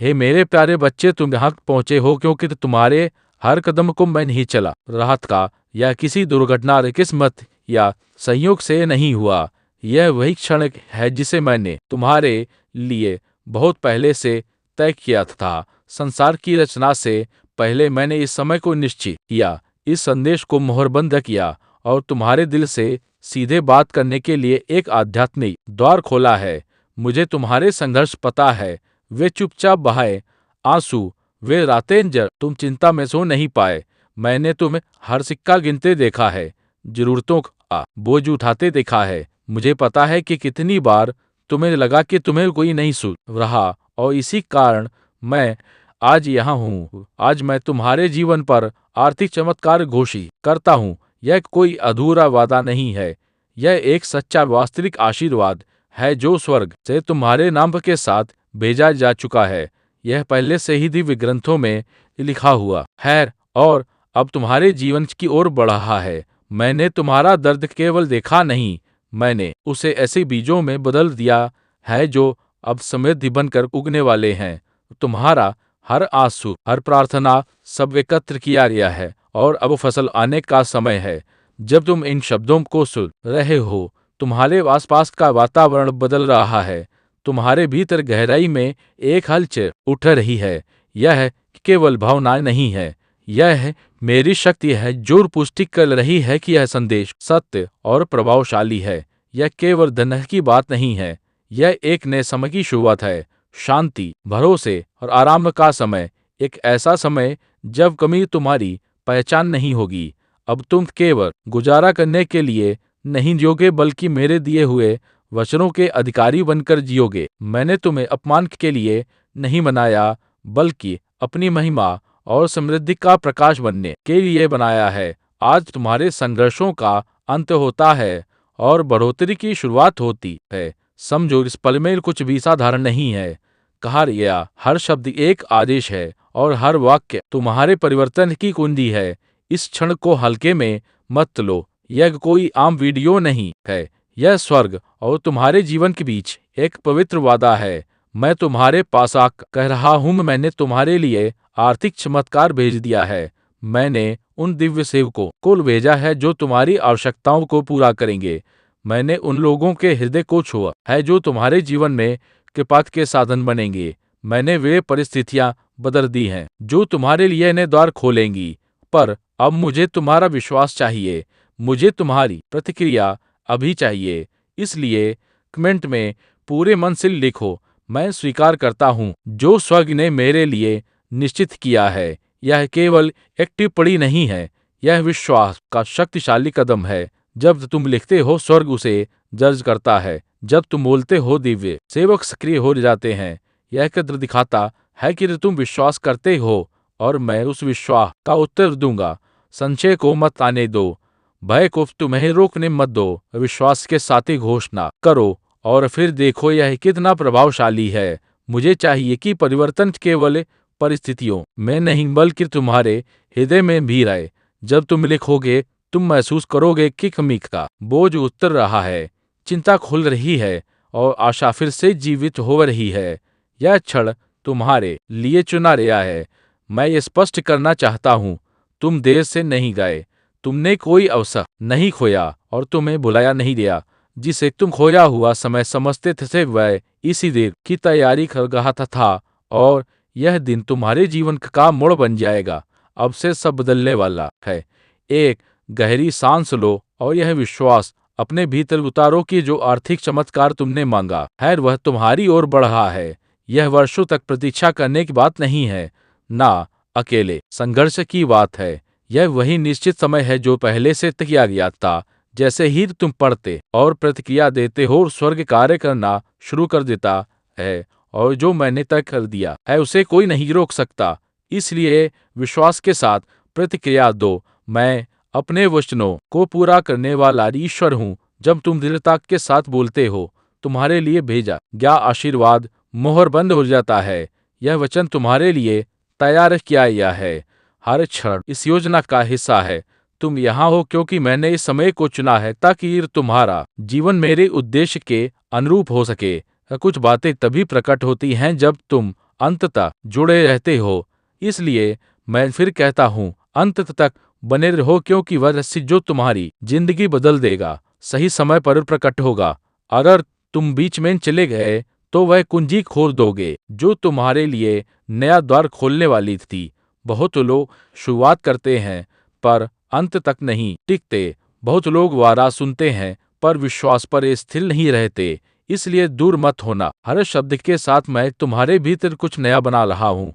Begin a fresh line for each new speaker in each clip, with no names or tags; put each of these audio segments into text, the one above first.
हे मेरे प्यारे बच्चे, तुम यहाँ पहुंचे हो क्योंकि तुम्हारे हर कदम को मैं नहीं चला रहा था, या किसी दुर्घटना, किस्मत या संयोग से नहीं हुआ। यह वही क्षण है जिसे मैंने तुम्हारे लिए बहुत पहले से तय किया था। संसार की रचना से पहले मैंने इस समय को निश्चित किया, इस संदेश को मोहरबंद किया और तुम्हारे दिल से सीधे बात करने के लिए एक आध्यात्मिक द्वार खोला है। मुझे तुम्हारे संघर्ष पता है, वे चुपचाप बहाए आंसू, वे रातें जब तुम चिंता में सो नहीं पाए। मैंने तुम्हें हर सिक्का गिनते देखा है, जरूरतों का बोझ उठाते देखा है। मुझे पता है कि कितनी बार तुम्हें लगा कि तुम्हें कोई नहीं सुन रहा, और इसी कारण मैं आज यहाँ हूँ। आज मैं तुम्हारे जीवन पर आर्थिक चमत्कार घोषित करता हूँ। यह कोई अधूरा वादा नहीं है, यह एक सच्चा वास्तविक आशीर्वाद है जो स्वर्ग से तुम्हारे नाम के साथ भेजा जा चुका है। यह पहले से ही दिव्य ग्रंथों में लिखा हुआ है और अब तुम्हारे जीवन की ओर बढ़ रहा है। मैंने तुम्हारा दर्द केवल देखा नहीं, मैंने उसे ऐसे बीजों में बदल दिया है जो अब समृद्धि बनकर उगने वाले हैं। तुम्हारा हर आंसू, हर प्रार्थना, सब एकत्र किया गया है और अब फसल आने का समय है। जब तुम इन शब्दों को सुन रहे हो, तुम्हारे आसपास का वातावरण बदल रहा है। तुम्हारे भीतर गहराई में एक हलचल उठ रही है। यह केवल भावना नहीं है, यह मेरी शक्ति है जो पुष्टि कर रही है कि यह संदेश सत्य और प्रभावशाली है। यह केवल धन की बात नहीं है, यह एक नए समय की शुरुआत है। शांति, भरोसे और आराम का समय, एक ऐसा समय जब कमी तुम्हारी पहचान नहीं होगी। अब तुम केवल गुजारा करने के लिए नहीं जियोगे, बल्कि मेरे दिए हुए वचनों के अधिकारी बनकर जियोगे। मैंने तुम्हें अपमान के लिए नहीं बनाया, बल्कि अपनी महिमा और समृद्धि का प्रकाश बनने के लिए बनाया है। आज तुम्हारे संघर्षों का अंत होता है और बढ़ोतरी की शुरुआत होती है। समझो, इस पल में कुछ भी साधारण नहीं है। कहा गया हर शब्द एक आदेश है और हर वाक्य तुम्हारे परिवर्तन की कुंजी है। इस क्षण को हल्के में मत लो, यह कोई आम वीडियो नहीं है, यह स्वर्ग और तुम्हारे जीवन के बीच एक पवित्र वादा है। मैं तुम्हारे पास आकर कह रहा हूँ, मैंने तुम्हारे लिए आर्थिक चमत्कार भेज दिया है। मैंने उन दिव्य सेवकों को भेजा है जो तुम्हारी आवश्यकताओं को पूरा करेंगे। मैंने उन लोगों के हृदय को छुआ है जो तुम्हारे जीवन में कृपा के साधन बनेंगे। मैंने वे परिस्थितियां बदल दी हैं जो तुम्हारे लिए नए द्वार खोलेंगी। पर अब मुझे तुम्हारा विश्वास चाहिए, मुझे तुम्हारी प्रतिक्रिया अभी चाहिए। इसलिए कमेंट में पूरे मन से लिखो, मैं स्वीकार करता हूँ जो स्वर्ग ने मेरे लिए निश्चित किया है। यह केवल एक टिप्पणी नहीं है, यह विश्वास का शक्तिशाली कदम है। जब तुम लिखते हो, स्वर्ग उसे दर्ज करता है। जब तुम बोलते हो, दिव्य सेवक सक्रिय हो जाते हैं। यह कदर दिखाता है कि तुम विश्वास करते हो और मैं उस विश्वास का उत्तर दूंगा। संशय को मत आने दो, भय को तुम्हें रोकने मत दो। विश्वास के साथ ही घोषणा करो और फिर देखो यह कितना प्रभावशाली है। मुझे चाहिए कि परिवर्तन केवल परिस्थितियों में नहीं, बल्कि तुम्हारे हृदय में भी रहे। जब तुम लिखोगे, तुम महसूस करोगे कि कमी का बोझ उतर रहा है, चिंता खुल रही है और आशा फिर से जीवित हो रही है। यह क्षण तुम्हारे लिए चुना गया है। मैं ये स्पष्ट करना चाहता हूँ, तुम देर से नहीं गए, तुमने कोई अवसर नहीं खोया और तुम्हें बुलाया नहीं गया। जिसे तुम खोया हुआ समय समझते थे, वह इसी देर की तैयारी कर रहा था और यह दिन तुम्हारे जीवन का मोड़ बन जाएगा। अब से सब बदलने वाला है। एक गहरी सांस लो और यह विश्वास अपने भीतर उतारो कि जो आर्थिक चमत्कार तुमने मांगा है वह तुम्हारी ओर बढ़ रहा है। यह वर्षों तक प्रतीक्षा करने की बात नहीं है, ना अकेले संघर्ष की बात है। यह वही निश्चित समय है जो पहले से तय किया गया था। जैसे ही तुम पढ़ते और प्रतिक्रिया देते हो, स्वर्ग कार्य करना शुरू कर देता है और जो मैंने तय कर दिया है उसे कोई नहीं रोक सकता। इसलिए विश्वास के साथ प्रतिक्रिया दो। मैं अपने वचनों को पूरा करने वाला ईश्वर हूँ। जब तुम दृढ़ता के साथ बोलते हो, तुम्हारे लिए भेजा गया आशीर्वाद मोहर बंद हो जाता है। यह वचन तुम्हारे लिए तैयार किया गया है। हर क्षण इस योजना का हिस्सा है। तुम यहाँ हो क्योंकि मैंने इस समय को चुना है ताकि तुम्हारा जीवन मेरे उद्देश्य के अनुरूप हो सके। कुछ बातें तभी प्रकट होती हैं जब तुम अंततः जुड़े रहते हो। इसलिए मैं फिर कहता हूँ, अंत तक बने रहो, क्योंकि वह रहस्य जो तुम्हारी जिंदगी बदल देगा सही समय पर प्रकट होगा। अगर तुम बीच में चले गए तो वह कुंजी खोल दोगे जो तुम्हारे लिए नया द्वार खोलने वाली थी। बहुत लोग शुरुआत करते हैं पर अंत तक नहीं टिकते। बहुत लोग वारा सुनते हैं पर विश्वास पर स्थिर नहीं रहते। इसलिए दूर मत होना। हर शब्द के साथ मैं तुम्हारे भीतर कुछ नया बना रहा हूँ,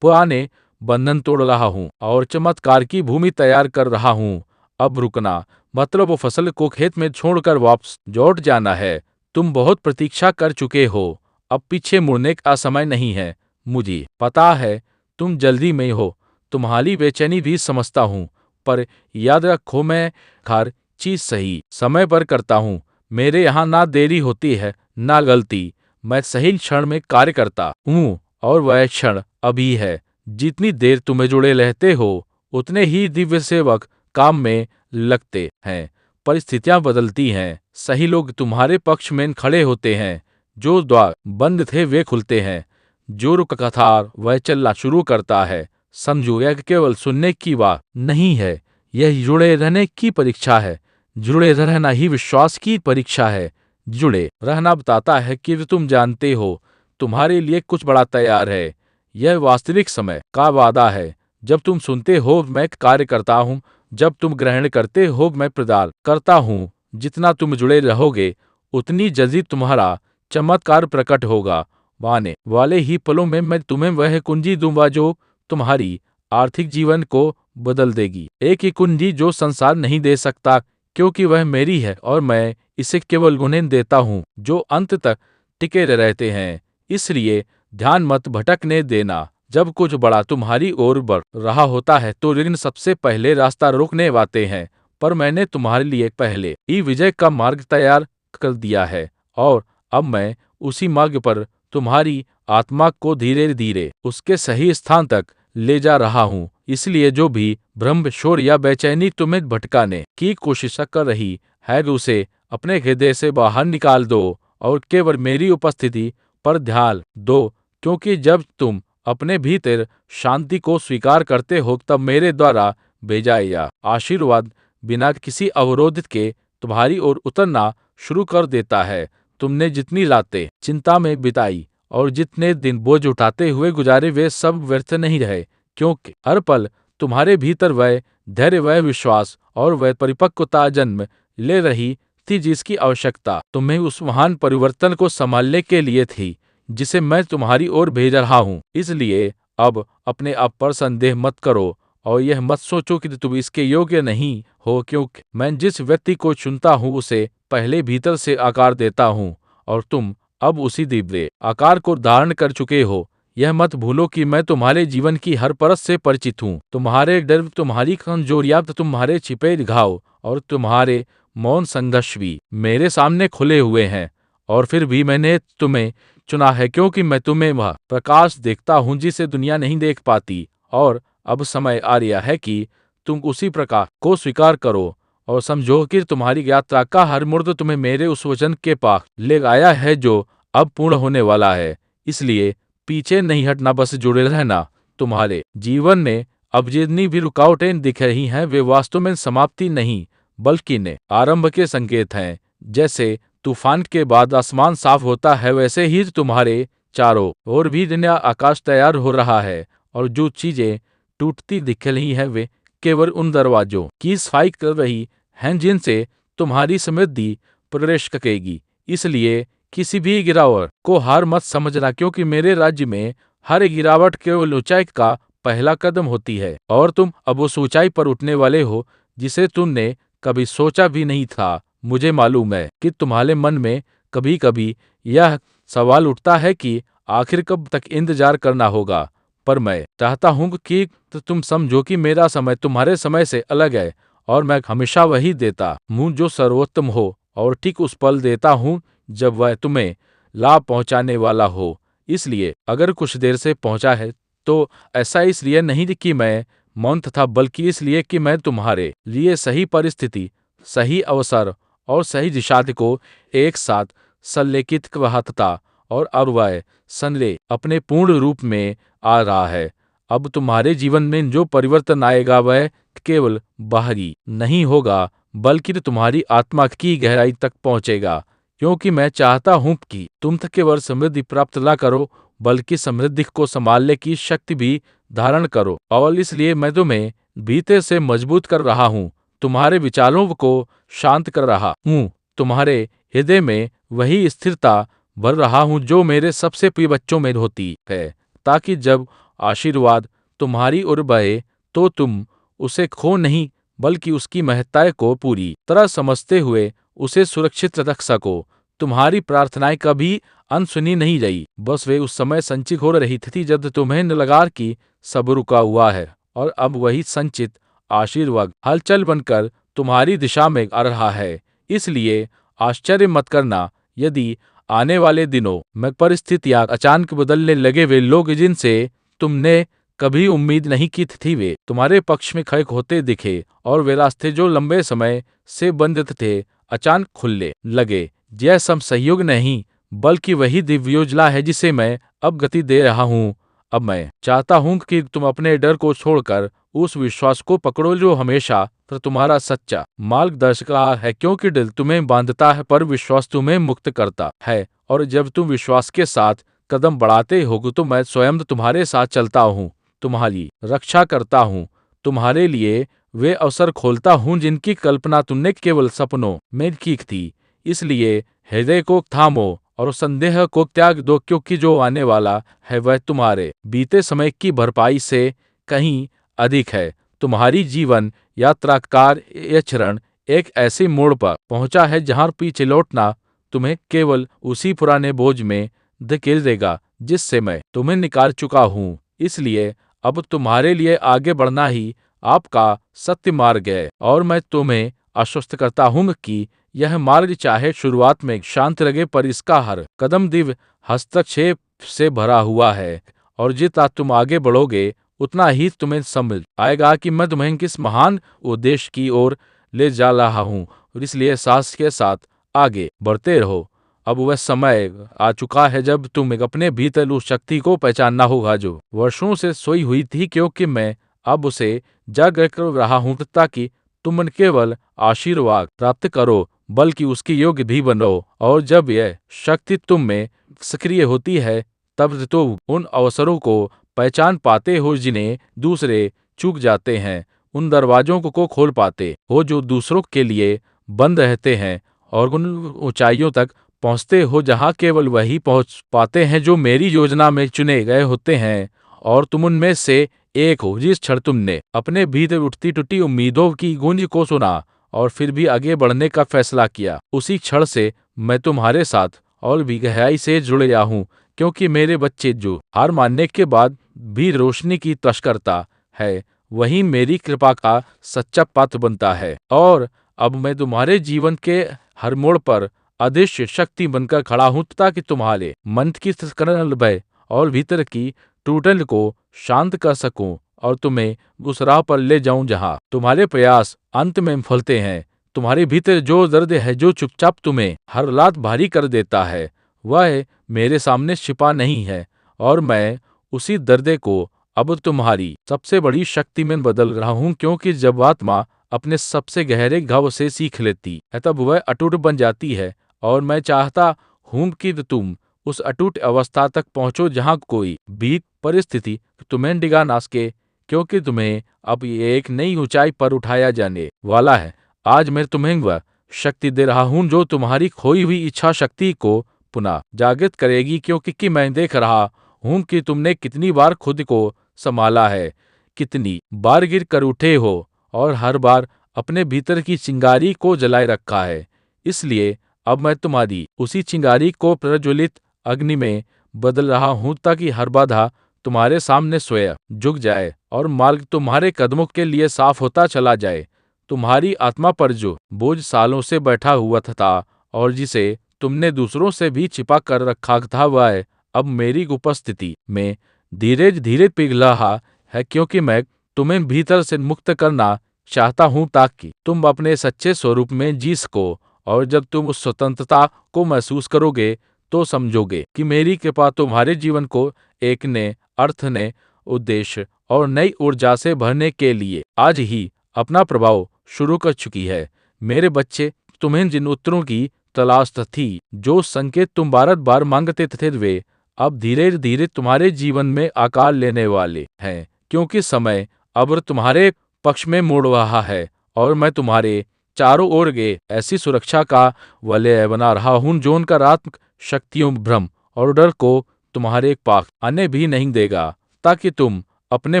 पुराने बंधन तोड़ रहा हूँ और चमत्कार की भूमि तैयार कर रहा हूँ। अब रुकना मतलब वो फसल को खेत में छोड़कर वापस लौट जाना है। तुम बहुत प्रतीक्षा कर चुके हो, अब पीछे मुड़ने का समय नहीं है। मुझे पता है तुम जल्दी में हो, तुम्हारी बेचैनी भी समझता हूँ, पर याद रखो मैं हर चीज सही समय पर करता हूँ। मेरे यहाँ ना देरी होती है ना गलती। मैं सही क्षण में कार्य करता हूँ और वह क्षण अभी है। जितनी देर तुम्हें जुड़े रहते हो उतने ही दिव्य सेवक काम में लगते हैं। परिस्थितियां बदलती हैं, सही लोग तुम्हारे पक्ष में खड़े होते हैं। जो द्वार बंद थे वे खुलते हैं, जो रुका था वह चलना शुरू करता है। समझो यह केवल सुनने की बात नहीं है, यह जुड़े रहने की परीक्षा है। जुड़े रहना ही विश्वास की परीक्षा है। जुड़े रहना बताता है कि तुम जानते हो तुम्हारे लिए कुछ बड़ा तैयार है। यह वास्तविक समय का वादा है। जब तुम सुनते हो मैं कार्य करता हूँ, जब तुम ग्रहण करते हो मैं प्रदान करता हूँ। जितना तुम जुड़े रहोगे उतनी जल्दी तुम्हारा चमत्कार प्रकट होगा। आने वाले ही पलों में मैं तुम्हें वह कुंजी दूंगा जो तुम्हारी आर्थिक जीवन को बदल देगी। एक ही कुंजी जो संसार नहीं दे सकता, क्योंकि वह मेरी है और मैं इसे केवल उन्हें देता हूँ जो अंत तक टिके रहते हैं। इसलिए ध्यान मत भटकने देना। जब कुछ बड़ा तुम्हारी ओर बढ़ रहा होता है तो ऋण सबसे पहले रास्ता रोकने आते हैं, पर मैंने तुम्हारे लिए पहले ही विजय का मार्ग तैयार कर दिया है और अब मैं उसी मार्ग पर तुम्हारी आत्मा को धीरे धीरे उसके सही स्थान तक ले जा रहा हूँ। इसलिए जो भी भ्रम, शोर या बेचैनी तुम्हें भटकाने की कोशिश कर रही है उसे अपने हृदय से बाहर निकाल दो और केवल मेरी उपस्थिति पर ध्यान दो। क्योंकि जब तुम अपने भीतर शांति को स्वीकार करते हो तब मेरे द्वारा भेजा यह आशीर्वाद बिना किसी अवरोध के तुम्हारी ओर उतरना शुरू कर देता है। तुमने जितनी रातें चिंता में बिताई और जितने दिन बोझ उठाते हुए गुजारे वे सब व्यर्थ नहीं रहे, क्योंकि हर पल तुम्हारे भीतर वह धैर्य, वह विश्वास और वह परिपक्वता जन्म ले रही थी जिसकी आवश्यकता तुम्हें उस महान परिवर्तन को संभालने के लिए थी जिसे मैं तुम्हारी ओर भेज रहा हूँ। इसलिए अब अपने आप पर संदेह मत करो और यह मत सोचो कि तुम इसके योग्य नहीं हो, क्योंकि मैं जिस व्यक्ति को चुनता हूँ उसे पहले भीतर से आकार देता हूँ और तुम अब उसी दिव्य आकार को धारण कर चुके हो। यह मत भूलो कि मैं तुम्हारे जीवन की हर परत से परिचित हूँ। तुम्हारे डर, तुम्हारी कमजोरियां, तुम्हारे छिपे घाव और तुम्हारे मौन संघर्ष भी मेरे सामने खुले हुए हैं। और फिर भी मैंने तुम्हें चुना है, क्योंकि मैं तुम्हें वह प्रकाश देखता हूँ जिसे दुनिया नहीं देख पाती। और अब समय आ गया है कि तुम उसी प्रकाश को स्वीकार करो और समझो कि तुम्हारी यात्रा का हर मोड़ तुम्हें मेरे उस वचन के पास ले आया है जो अब पूर्ण होने वाला है। इसलिए पीछे नहीं हटना, बस जुड़े रहना। तुम्हारे जीवन में अब जितनी भी रुकावटें दिख रही हैं वे वास्तव में समाप्ति नहीं बल्कि ने आरंभ के संकेत हैं। जैसे तूफान के बाद आसमान साफ होता है वैसे ही तुम्हारे चारों ओर भी नया आकाश तैयार हो रहा है। और जो चीजें टूटती दिख रही हैं वे केवल उन दरवाजों की सफाई कर रही हैं जिनसे तुम्हारी समृद्धि प्रवेश करेगी। इसलिए किसी भी गिरावट को हार मत समझना, क्योंकि मेरे राज्य में हर गिरावट केवल ऊंचाई का पहला कदम होती है और तुम अब उस ऊंचाई पर उठने वाले हो जिसे तुमने कभी सोचा भी नहीं था। मुझे मालूम है कि तुम्हारे मन में कभी कभी यह सवाल उठता है कि आखिर कब तक इंतजार करना होगा, पर मैं चाहता हूं कि तुम समझो कि मेरा समय तुम्हारे समय से अलग है और मैं हमेशा वही देता हूं जो सर्वोत्तम हो और ठीक उस पल देता हूं जब वह तुम्हें लाभ पहुंचाने वाला हो। इसलिए अगर कुछ देर से पहुंचा है तो ऐसा इसलिए नहीं कि मैं मौन था, बल्कि इसलिए कि मैं तुम्हारे लिए सही परिस्थिति, सही अवसर और सही दिशा को एक साथ संलेखित कर रहा था और अब वह संदेह अपने पूर्ण रूप में आ रहा है। अब तुम्हारे जीवन में जो परिवर्तन आएगा वह केवल बाहरी नहीं होगा, बल्कि तुम्हारी आत्मा की गहराई तक पहुंचेगा। क्योंकि मैं चाहता हूं कि तुम केवल समृद्धि प्राप्त ना करो, बल्कि समृद्धि को संभालने की शक्ति भी धारण करो। और इसलिए मैं तुम्हें भीतर से मजबूत कर रहा हूँ, तुम्हारे विचारों को शांत कर रहा हूँ, तुम्हारे हृदय में वही स्थिरता भर रहा हूँ जो मेरे सबसे प्रिय बच्चों में होती है, ताकि जब आशीर्वाद तुम्हारी ओर बहे तो तुम उसे खो नहीं, बल्कि उसकी महत्ता को पूरी तरह समझते हुए उसे सुरक्षित रख सको। तुम्हारी प्रार्थनाएं कभी अनसुनी नहीं रही, बस वे उस समय संचित हो रही थी जब तुम्हें न लगा कि सब रुका हुआ है, और अब वही संचित आशीर्वाद हलचल बनकर तुम्हारी दिशा में आ रहा है। इसलिए आश्चर्य मत करना यदि आने वाले दिनों में परिस्थितियां अचानक बदलने लगे। वे लोग जिनसे तुमने कभी उम्मीद नहीं की थी वे तुम्हारे पक्ष में खड़े होते दिखे, और वे रास्ते जो लंबे समय से बंद थे अचानक खुलने लगे। यह सब सहयोग नहीं, बल्कि वही दिव्य योजना है जिसे मैं अब गति दे रहा हूँ। अब मैं चाहता हूँ कि तुम अपने डर को छोड़कर उस विश्वास को पकड़ो जो हमेशा तुम्हारा सच्चा मार्गदर्शक रहा है। क्योंकि दिल तुम्हें बांधता है पर विश्वास तुम्हें मुक्त करता है, और जब तुम विश्वास के साथ कदम बढ़ाते हो तो मैं स्वयं तुम्हारे साथ चलता हूँ, तुम्हारी रक्षा करता हूँ, तुम्हारे लिए वे अवसर खोलता हूँ जिनकी कल्पना तुमने केवल सपनों में की थी। इसलिए हृदय को थामो और संदेह को त्याग दो, क्योंकि जो आने वाला है वह तुम्हारे बीते समय की भरपाई से कहीं अधिक है। तुम्हारी जीवन यात्रा का यह चरण एक ऐसे मोड़ पर पहुंचा है जहां पीछे लौटना तुम्हें केवल उसी पुराने बोझ में धकेल देगा जिससे मैं तुम्हें निकाल चुका हूँ। इसलिए अब तुम्हारे लिए आगे बढ़ना ही आपका सत्य मार्ग है, और मैं तुम्हें आश्वस्त करता हूँ कि यह मार्ग चाहे शुरुआत में शांत लगे, पर इसका हर कदम दिव्य हस्तक्षेप से भरा हुआ है। और जितना तुम आगे बढ़ोगे उतना ही तुम्हें समझ आएगा कि मैं तुम्हें किस महान उद्देश्य की ओर ले जा रहा हूँ, और इसलिए साहस के साथ आगे बढ़ते रहो। अब वह समय आ चुका है जब तुम्हें अपने भीतर उस शक्ति को पहचानना होगा जो वर्षों से सोई हुई थी, क्योंकि मैं अब उसे जाग कर रहा हूँ ताकि तुम न केवल आशीर्वाद प्राप्त करो बल्कि उसकी योग्य भी बनो। और जब यह शक्ति तुम में सक्रिय होती है तब तुम उन अवसरों को पहचान पाते हो जिन्हें दूसरे चूक जाते हैं, उन दरवाजों को खोल पाते हो जो दूसरों के लिए बंद रहते हैं, और उन ऊंचाइयों तक पहुंचते हो जहां केवल वही पहुंच पाते हैं जो मेरी योजना में चुने गए होते हैं। और तुम उनमें से एक हो। जिस क्षण तुमने अपने भीतर उठती टूटी उम्मीदों की गूंज को सुना और फिर भी आगे बढ़ने का फैसला किया, उसी क्षण से मैं तुम्हारे साथ और भी गहराई से जुड़ गया हूँ। क्योंकि मेरे बच्चे जो हार मानने के बाद भी रोशनी की तलाश करता है, वही मेरी कृपा का सच्चा पात्र बनता है। और अब मैं तुम्हारे जीवन के हर मोड़ पर अदृश्य शक्ति बनकर खड़ा हूँ ताकि तुम्हारे मन की स्खलन भय और भीतर की टूटन को शांत कर सकूं, और तुम्हें उस राह पर ले जाऊं जहां तुम्हारे प्रयास अंत में फलते हैं। तुम्हारे भीतर जो दर्द है जो चुपचाप तुम्हें हर रात भारी कर देता है, वह मेरे सामने छिपा नहीं है, और मैं उसी दर्द को अब तुम्हारी सबसे बड़ी शक्ति में बदल रहा हूँ। क्योंकि जब आत्मा अपने सबसे गहरे घाव से सीख लेती है तब वह अटूट बन जाती है, और मैं चाहता हूँ कि तुम उस अटूट अवस्था तक पहुंचो जहां कोई भी परिस्थिति तुम्हें डिगा ना सके, क्योंकि तुम्हें अब ये एक नई ऊंचाई पर उठाया जाने वाला है। आज मैं तुम्हें वह शक्ति दे रहा हूं जो तुम्हारी खोई हुई इच्छा शक्ति को पुनः जागृत करेगी। क्योंकि मैं देख रहा हूं कि तुमने कितनी बार खुद को संभाला है, कितनी बार गिर कर उठे हो, और हर बार अपने भीतर की चिंगारी को जलाए रखा है। इसलिए अब मैं तुम्हारी उसी चिंगारी को प्रज्वलित अग्नि में बदल रहा हूं ताकि हर बाधा तुम्हारे सामने स्वयं झुक जाए और मार्ग तुम्हारे कदमों के लिए साफ होता चला जाए। तुम्हारी आत्मा पर जो बोझ सालों से बैठा हुआ था और जिसे तुमने दूसरों से भी छिपा कर रखा था, वह अब मेरी उपस्थिति में धीरे धीरे पिघल रहा है। क्योंकि मैं तुम्हें भीतर से मुक्त करना चाहता हूं ताकि तुम अपने सच्चे स्वरूप में जी सको, और जब तुम उस स्वतंत्रता को महसूस करोगे तो समझोगे कि मेरी कृपा तुम्हारे जीवन को एक नए अर्थ, नए उद्देश्य और नई ऊर्जा से भरने के लिए आज ही अपना प्रभाव शुरू कर चुकी है। मेरे बच्चे, तुम्हें जिन उत्तरों की तलाश थी, जो संकेत तुम बार बार मांगते थे, वे अब धीरे धीरे तुम्हारे जीवन में आकार लेने वाले हैं, क्योंकि समय अब तुम्हारे पक्ष में मुड़ रहा है और मैं तुम्हारे चारों ओर गे ऐसी सुरक्षा का वलय बना रहा हूं जो उनका रात्मक शक्तियों, भ्रम और डर को तुम्हारे पास आने भी नहीं देगा, ताकि तुम अपने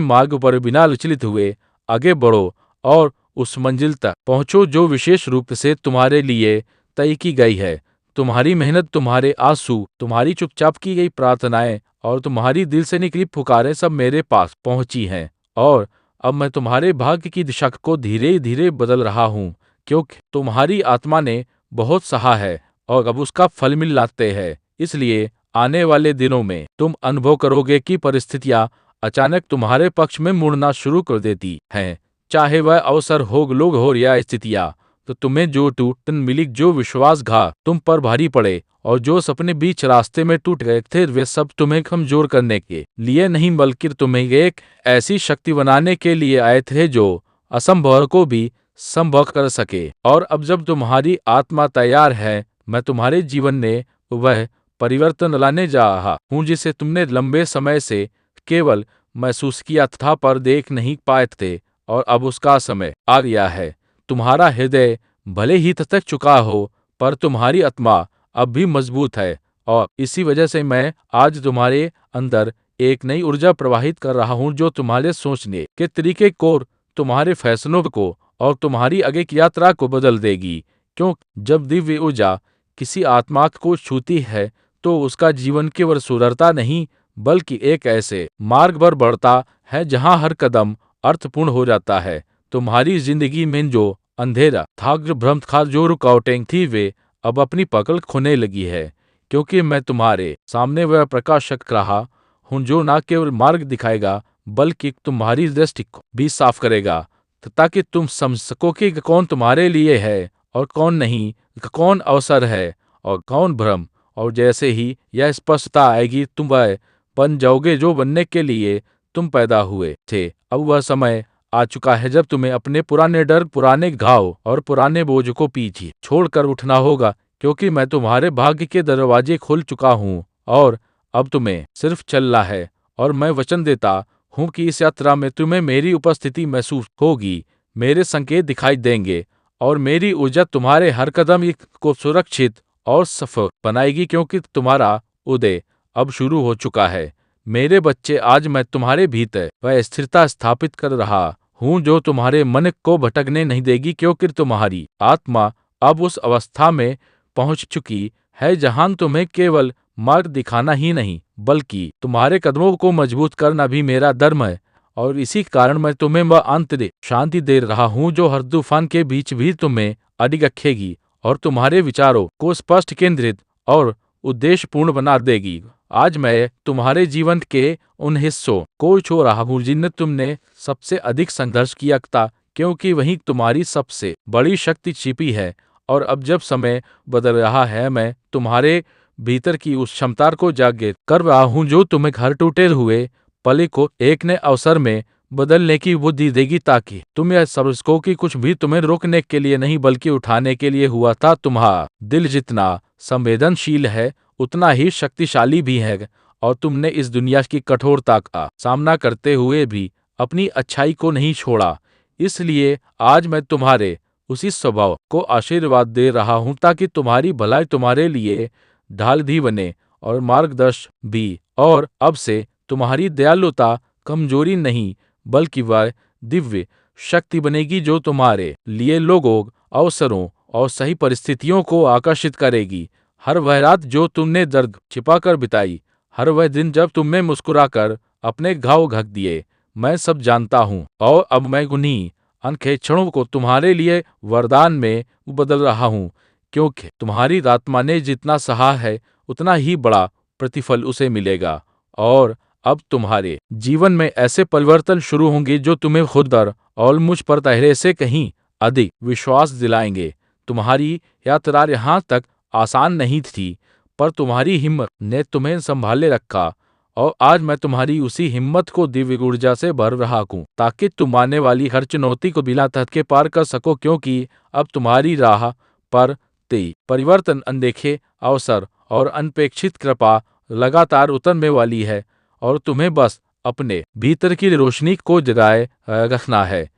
मार्ग पर बिना विचलित हुए आगे बढ़ो और उस मंजिल तक पहुंचो जो विशेष रूप से तुम्हारे लिए तय की गई है। तुम्हारी मेहनत, तुम्हारे आंसू, तुम्हारी चुपचाप की गई प्रार्थनाएं और तुम्हारी दिल से निकली पुकारें सब मेरे पास पहुंची हैं, और अब मैं तुम्हारे भाग्य की दिशा को धीरे धीरे बदल रहा हूँ, क्योंकि तुम्हारी आत्मा ने बहुत सहा है और अब उसका फल मिल लाते हैं। इसलिए आने वाले दिनों में तुम अनुभव करोगे कि परिस्थितियां अचानक तुम्हारे पक्ष में मुड़ना शुरू कर देती हैं, चाहे वह अवसर हो, लोग हो या स्थितियां। तो तुम्हें जो टूटन मिली, जो विश्वासघात तुम पर भारी पड़े और जो सपने बीच रास्ते में टूट गए थे, वे सब तुम्हें कमजोर करने के लिए नहीं, बल्कि तुम्हें एक ऐसी शक्ति बनाने के लिए आए थे जो असंभव को भी संभव कर सके। और अब जब तुम्हारी आत्मा तैयार है, मैं तुम्हारे जीवन में वह परिवर्तन लाने जा रहा हूँ जिसे तुमने लंबे समय से केवल महसूस किया था पर देख नहीं पाए थे, और अब उसका समय आ गया है। तुम्हारा हृदय भले ही थक चुका हो, पर तुम्हारी आत्मा अब भी मजबूत है, और इसी वजह से मैं आज तुम्हारे अंदर एक नई ऊर्जा प्रवाहित कर रहा हूँ जो तुम्हारे सोचने के तरीके को, तुम्हारे फैसलों को और तुम्हारी आगे की यात्रा को बदल देगी। क्यों जब दिव्य ऊर्जा किसी आत्मा को छूती है, तो उसका जीवन केवल सुधरता नहीं, बल्कि एक ऐसे मार्ग पर बढ़ता है जहां हर कदम अर्थपूर्ण हो जाता है। तुम्हारी जिंदगी में जो अंधेरा था, भ्रम था, जो रुकावटें थी, वे अब अपनी पकड़ खोने लगी है, क्योंकि मैं तुम्हारे सामने वह प्रकाशक रहा हूं जो न केवल मार्ग दिखाएगा बल्कि तुम्हारी दृष्टि को भी साफ करेगा, ताकि तुम समझ सको कि कौन तुम्हारे लिए है और कौन नहीं, कौन अवसर है और कौन भ्रम। और जैसे ही यह स्पष्टता आएगी, तुम वह बन जाओगे जो बनने के लिए तुम पैदा हुए थे। अब वह समय आ चुका है जब तुम्हें अपने पुराने डर, पुराने घाव और पुराने बोझ को पीछे छोड़कर उठना होगा, क्योंकि मैं तुम्हारे भाग्य के दरवाजे खोल चुका हूँ और अब तुम्हें सिर्फ चलना है। और मैं वचन देता हूँ कि इस यात्रा में तुम्हें मेरी उपस्थिति महसूस होगी, मेरे संकेत दिखाई देंगे और मेरी ऊर्जा तुम्हारे हर कदम को सुरक्षित और सफल बनाएगी, क्योंकि तुम्हारा उदय अब शुरू हो चुका है। मेरे बच्चे, आज मैं तुम्हारे भीतर वह स्थिरता स्थापित कर रहा हूँ जो तुम्हारे मन को भटकने नहीं देगी, क्योंकि तुम्हारी आत्मा अब उस अवस्था में पहुंच चुकी है जहां तुम्हें केवल मार्ग दिखाना ही नहीं, बल्कि तुम्हारे कदमों को मजबूत करना भी मेरा धर्म है। और इसी कारण मैं तुम्हें वह आंतरिक शांति दे रहा हूँ जो हर तूफान के बीच भी तुम्हें अडिग रखेगी और तुम्हारे विचारों को स्पष्ट, केंद्रित और उद्देश्यपूर्ण बना देगी। आज मैं तुम्हारे जीवन के उन हिस्सों को छू रहा हूँ जिनमें तुमने सबसे अधिक संघर्ष किया था, क्योंकि वहीं तुम्हारी सबसे बड़ी शक्ति छिपी है। और अब जब समय बदल रहा है, मैं तुम्हारे भीतर की उस क्षमता को जागृत कर रहा हूँ जो तुम्हें हर टूटे हुए पल को एक नए अवसर में बदलने की बुद्धि देगी, ताकि तुम यह समझ सको कि कुछ भी तुम्हें रोकने के लिए नहीं बल्कि उठाने के लिए हुआ था। तुम्हारा दिल जितना संवेदनशील है उतना ही शक्तिशाली भी है, और तुमने इस दुनिया की कठोरता का सामना करते हुए भी अपनी अच्छाई को नहीं छोड़ा। इसलिए आज मैं तुम्हारे उसी स्वभाव को आशीर्वाद दे रहा हूँ, ताकि तुम्हारी भलाई तुम्हारे लिए ढाल भी बने और मार्गदर्शक भी। और अब से तुम्हारी दयालुता कमजोरी नहीं, बल्कि वह दिव्य शक्ति बनेगी जो तुम्हारे लिए लोगों, अवसरों और सही परिस्थितियों को आकर्षित करेगी। हर वह रात जो तुमने दर्द छिपाकर बिताई, हर वह दिन जब तुमने मुस्कुराकर अपने घाव ढक दिए, मैं सब जानता हूँ। और अब मैं उन्हीं अनखे क्षणों को तुम्हारे लिए वरदान में बदल रहा हूँ, क्योंकि तुम्हारी आत्मा ने जितना सहा है उतना ही बड़ा प्रतिफल उसे मिलेगा। और अब तुम्हारे जीवन में ऐसे परिवर्तन शुरू होंगे जो तुम्हें खुद पर और मुझ पर पहले से कहीं अधिक विश्वास दिलाएंगे। तुम्हारी यात्रा यहाँ तक आसान नहीं थी, पर तुम्हारी हिम्मत ने तुम्हें संभाले रखा, और आज मैं तुम्हारी उसी हिम्मत को दिव्य ऊर्जा से भर रहा हूँ, ताकि तुम आने वाली हर चुनौती को बिना थके पार कर सको, क्योंकि अब तुम्हारी राह पर तेई परिवर्तन, अनदेखे अवसर और अनपेक्षित कृपा लगातार उतरने वाली है, और तुम्हें बस अपने भीतर की रोशनी को जगाए रखना है।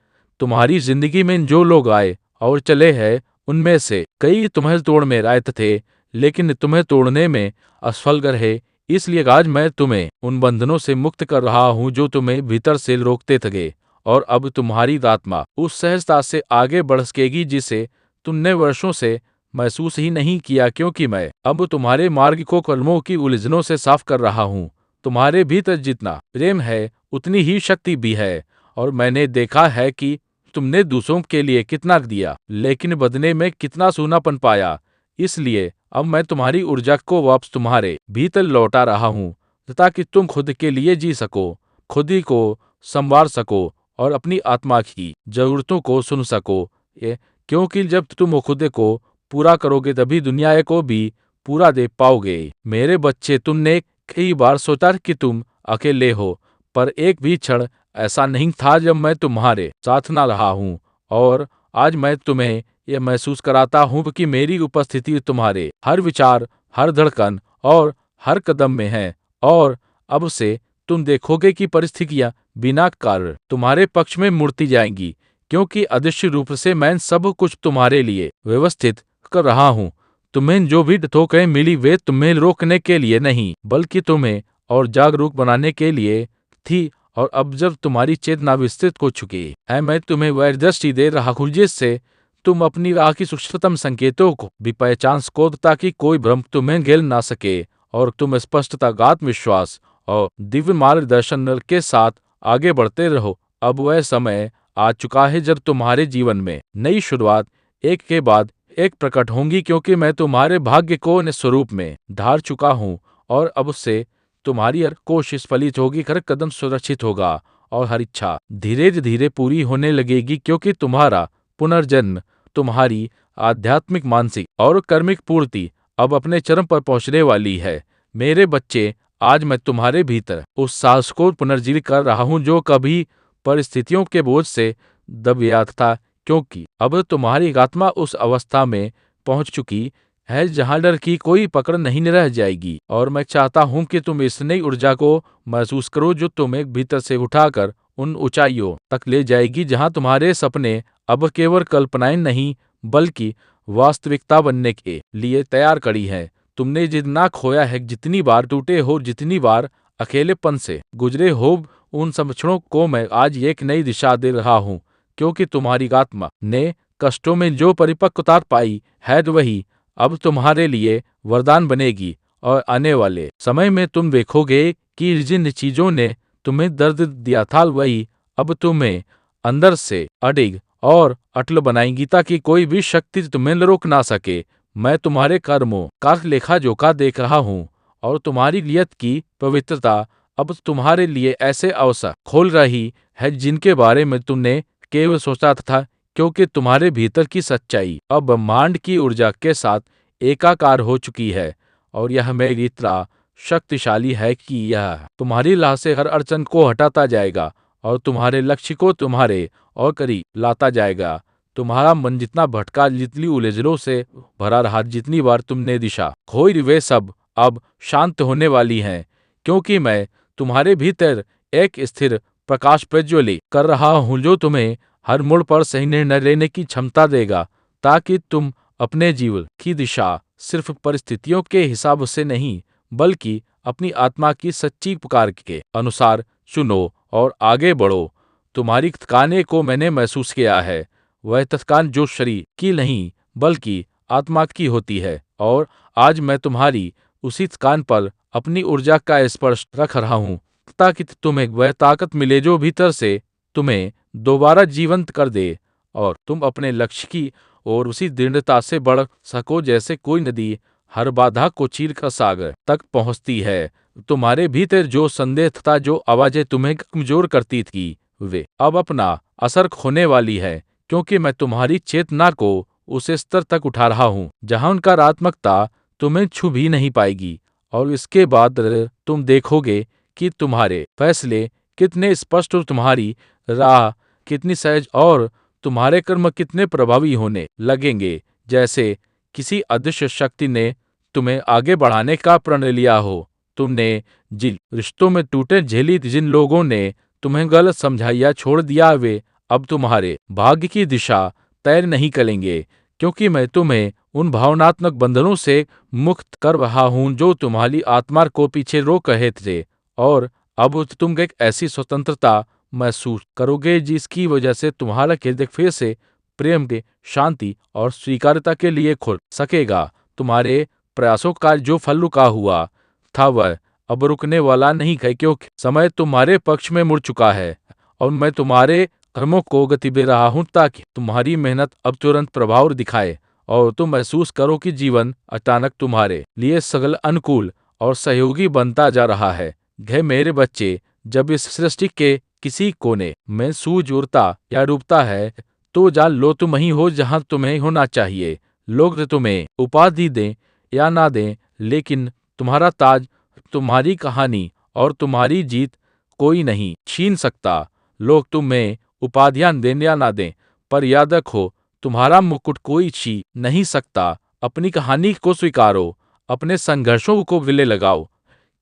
तुम्हारी जिंदगी में जो लोग आए और चले हैं, उनमें से कई तुम्हें तोड़ में रायत थे, लेकिन तुम्हें तोड़ने में असफल रहे। इसलिए आज मैं तुम्हें उन बंधनों से मुक्त कर रहा हूँ जो तुम्हें भीतर से रोकते थे, और अब तुम्हारी आत्मा उस सहजता से आगे बढ़ सकेगी जिसे तुमने वर्षों से महसूस ही नहीं किया, क्योंकि मैं अब तुम्हारे मार्ग को कलमों की उलझनों से साफ कर रहा हूँ। तुम्हारे भीतर जितना प्रेम है उतनी ही शक्ति भी है, और मैंने देखा है कि तुमने दूसरों के लिए कितना दिया, लेकिन बदले में कितना सूनापन पाया। इसलिए अब मैं तुम्हारी ऊर्जा को वापस तुम्हारे भीतर लौटा रहा हूँ, ताकि तुम खुद के लिए जी सको, खुद ही को संवार सको, और अपनी आत्मा की जरूरतों को सुन सको। क्योंकि जब तुम खुद को पूरा करोगे तभी दुनिया को भी पूरा दे पाओगे। मेरे बच्चे, तुमने कई बार सोचा कि तुम अकेले हो, पर एक भी क्षण ऐसा नहीं था जब मैं तुम्हारे साथ ना रहा हूँ। और आज मैं तुम्हें यह महसूस कराता हूँ कि मेरी उपस्थिति तुम्हारे हर विचार, हर धड़कन और हर कदम में है। और अब से तुम देखोगे कि परिस्थितियां बिना कारण तुम्हारे पक्ष में मुड़ती जाएंगी, क्योंकि अदृश्य रूप से मैं सब कुछ तुम्हारे लिए व्यवस्थित कर रहा हूँ। तुम्हें जो भी ठोकरें मिली वे तुम्हें रोकने के लिए नहीं, बल्कि तुम्हें और जागरूक बनाने के लिए थी। और अब जब तुम्हारी चेतना विस्तृत हो चुकी है, मैं तुम्हें वह दृष्टि दे रहा हूँ जिससे तुम अपनी राह की सूक्ष्मतम संकेतों को भी पहचान सको, ताकि कोई भ्रम तुम्हें घेर ना सके, और तुम स्पष्टता, आत्मविश्वास और दिव्य मार्गदर्शन के साथ आगे बढ़ते रहो। अब वह समय आ चुका है जब तुम्हारे जीवन में नई शुरुआत एक के बाद एक प्रकट होंगी, क्योंकि मैं तुम्हारे भाग्य को अपने स्वरूप में धार चुका हूँ, और अब से तुम्हारी हर कोशिश फलित होगी, हर कदम सुरक्षित होगा, और हर इच्छा धीरे धीरे पूरी होने लगेगी, क्योंकि तुम्हारा पुनर्जन्म, तुम्हारी आध्यात्मिक, मानसिक और कर्मिक पूर्ति अब अपने चरम पर पहुंचने वाली है। मेरे बच्चे, आज मैं तुम्हारे भीतर उस साहस को पुनर्जीवित कर रहा हूँ जो कभी परिस्थितियों के बोझ से दब गया था, क्योंकि अब तुम्हारी आत्मा उस अवस्था में पहुंच चुकी है जहां डर की कोई पकड़ नहीं रह जाएगी। और मैं चाहता हूं कि तुम इस नई ऊर्जा को महसूस करो जो तुम्हें भीतर से उठाकर उन ऊंचाइयों तक ले जाएगी जहां तुम्हारे सपने अब केवल कल्पनाएं नहीं, बल्कि वास्तविकता बनने के लिए तैयार खड़ी है। तुमने जितना खोया है, जितनी बार टूटे हो, जितनी बार अकेलेपन से गुजरे हो, उन सब क्षणों को मैं आज एक नई दिशा दे रहा हूँ, क्योंकि तुम्हारी आत्मा ने कष्टों में जो परिपक्वता पाई है वही अब तुम्हारे लिए वरदान बनेगी। और आने वाले समय में तुम देखोगे कि जिन चीजों ने तुम्हें दर्द दिया था वही अब तुम्हें अंदर से अडिग और अटल बनाएंगी, ताकि कोई भी शक्ति तुम्हें रोक ना सके। मैं तुम्हारे कर्मों का लेखा जोखा देख रहा हूँ, और तुम्हारी नियत की पवित्रता अब तुम्हारे लिए ऐसे अवसर खोल रही है जिनके बारे में तुमने केवल सोचा था, क्योंकि तुम्हारे भीतर की सच्चाई अब ब्रह्मांड की ऊर्जा के साथ एकाकार हो चुकी है। और यह मेरी इतना शक्तिशाली है कि यह तुम्हारी राह से हर अड़चन को हटाता जाएगा, और तुम्हारे लक्ष्य को तुम्हारे और करीब लाता जाएगा। तुम्हारा मन जितना भटका, जितनी उलझनों से भरा रहा, जितनी बार तुमने दिशा खोई, वे सब अब शांत होने वाली हैं, क्योंकि मैं तुम्हारे भीतर एक स्थिर प्रकाश प्रज्वलित कर रहा हूँ जो तुम्हें हर मोड़ पर सही निर्णय लेने की क्षमता देगा, ताकि तुम अपने जीवन की दिशा सिर्फ परिस्थितियों के हिसाब से नहीं, बल्कि अपनी आत्मा की सच्ची पुकार के अनुसार चुनो और आगे बढ़ो। तुम्हारी थकाने को मैंने महसूस किया है, वह थकान जो शरीर की नहीं बल्कि आत्मा की होती है, और आज मैं तुम्हारी उसी थकान पर अपनी ऊर्जा का स्पर्श रख रहा हूँ, ताकि तुम्हें वह ताकत मिले जो भीतर से तुम्हें दोबारा जीवंत कर दे, और तुम अपने लक्ष्य की और उसी दृढ़ता से बढ़ सको जैसे कोई नदी हर बाधा को चीर कर सागर तक पहुंचती है। तुम्हारे भीतर जो संदेह था, जो आवाजें तुम्हें कमजोर करती थी, वे अब अपना असर खोने वाली है, क्योंकि मैं तुम्हारी चेतना को उस स्तर तक उठा रहा हूँ जहां उनका रात्मकता तुम्हें छू भी नहीं पाएगी। और इसके बाद तुम देखोगे कि तुम्हारे फैसले कितने स्पष्ट और तुम्हारी राह कितनी सहज और तुम्हारे कर्म कितने प्रभावी होने लगेंगे, जैसे किसी अदृश्य शक्ति ने तुम्हें आगे बढ़ाने का प्रण लिया हो। तुमने जिन रिश्तों में टूटे झेली, जिन लोगों ने तुम्हें गलत समझाया छोड़ दिया, वे अब तुम्हारे भाग्य की दिशा तय नहीं करेंगे, क्योंकि मैं तुम्हें उन भावनात्मक बंधनों से मुक्त कर रहा हूं जो तुम्हारी आत्मा को पीछे रोक रहे थे। और अब तुम एक ऐसी स्वतंत्रता महसूस करोगे जिसकी वजह से तुम्हारा हृदय फिर से प्रेम के, शांति और स्वीकार्यता के लिए खुल सकेगा। तुम्हारे प्रयासों का जो फल रुका हुआ था वह अब रुकने वाला नहीं है, क्योंकि समय तुम्हारे पक्ष में मुड़ चुका है। और मैं तुम्हारे कर्मों को गति दे रहा हूं ताकि तुम्हारी मेहनत अब तुरंत प्रभाव दिखाए और तुम महसूस करो कि जीवन अचानक तुम्हारे लिए सगल अनुकूल और सहयोगी बनता जा रहा है। घे मेरे बच्चे, जब इस सृष्टि के किसी कोने में सूरज उड़ता या डूबता है, तो जान लो तुम वहीं हो जहां तुम्हें होना चाहिए। लोग तुम्हें उपाधि दें या ना दें, लेकिन तुम्हारा ताज, तुम्हारी कहानी और तुम्हारी जीत कोई नहीं छीन सकता। लोग तुम्हें उपाधियां दें या ना दें, पर याद रखो, तुम्हारा मुकुट कोई छीन नहीं सकता। अपनी कहानी को स्वीकारो, अपने संघर्षों को गले लगाओ,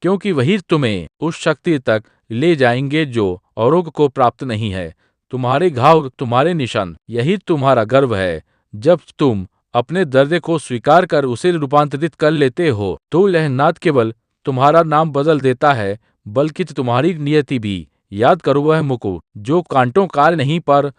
क्योंकि वही तुम्हें उस शक्ति तक ले जाएंगे जो औरों को प्राप्त नहीं है। तुम्हारे घाव, तुम्हारे निशान, यही तुम्हारा गर्व है। जब तुम अपने दर्द को स्वीकार कर उसे रूपांतरित कर लेते हो, तो यह न केवल तुम्हारा नाम बदल देता है, बल्कि तुम्हारी नियति भी। याद करो, वह मुकुट जो कांटों का नहीं पर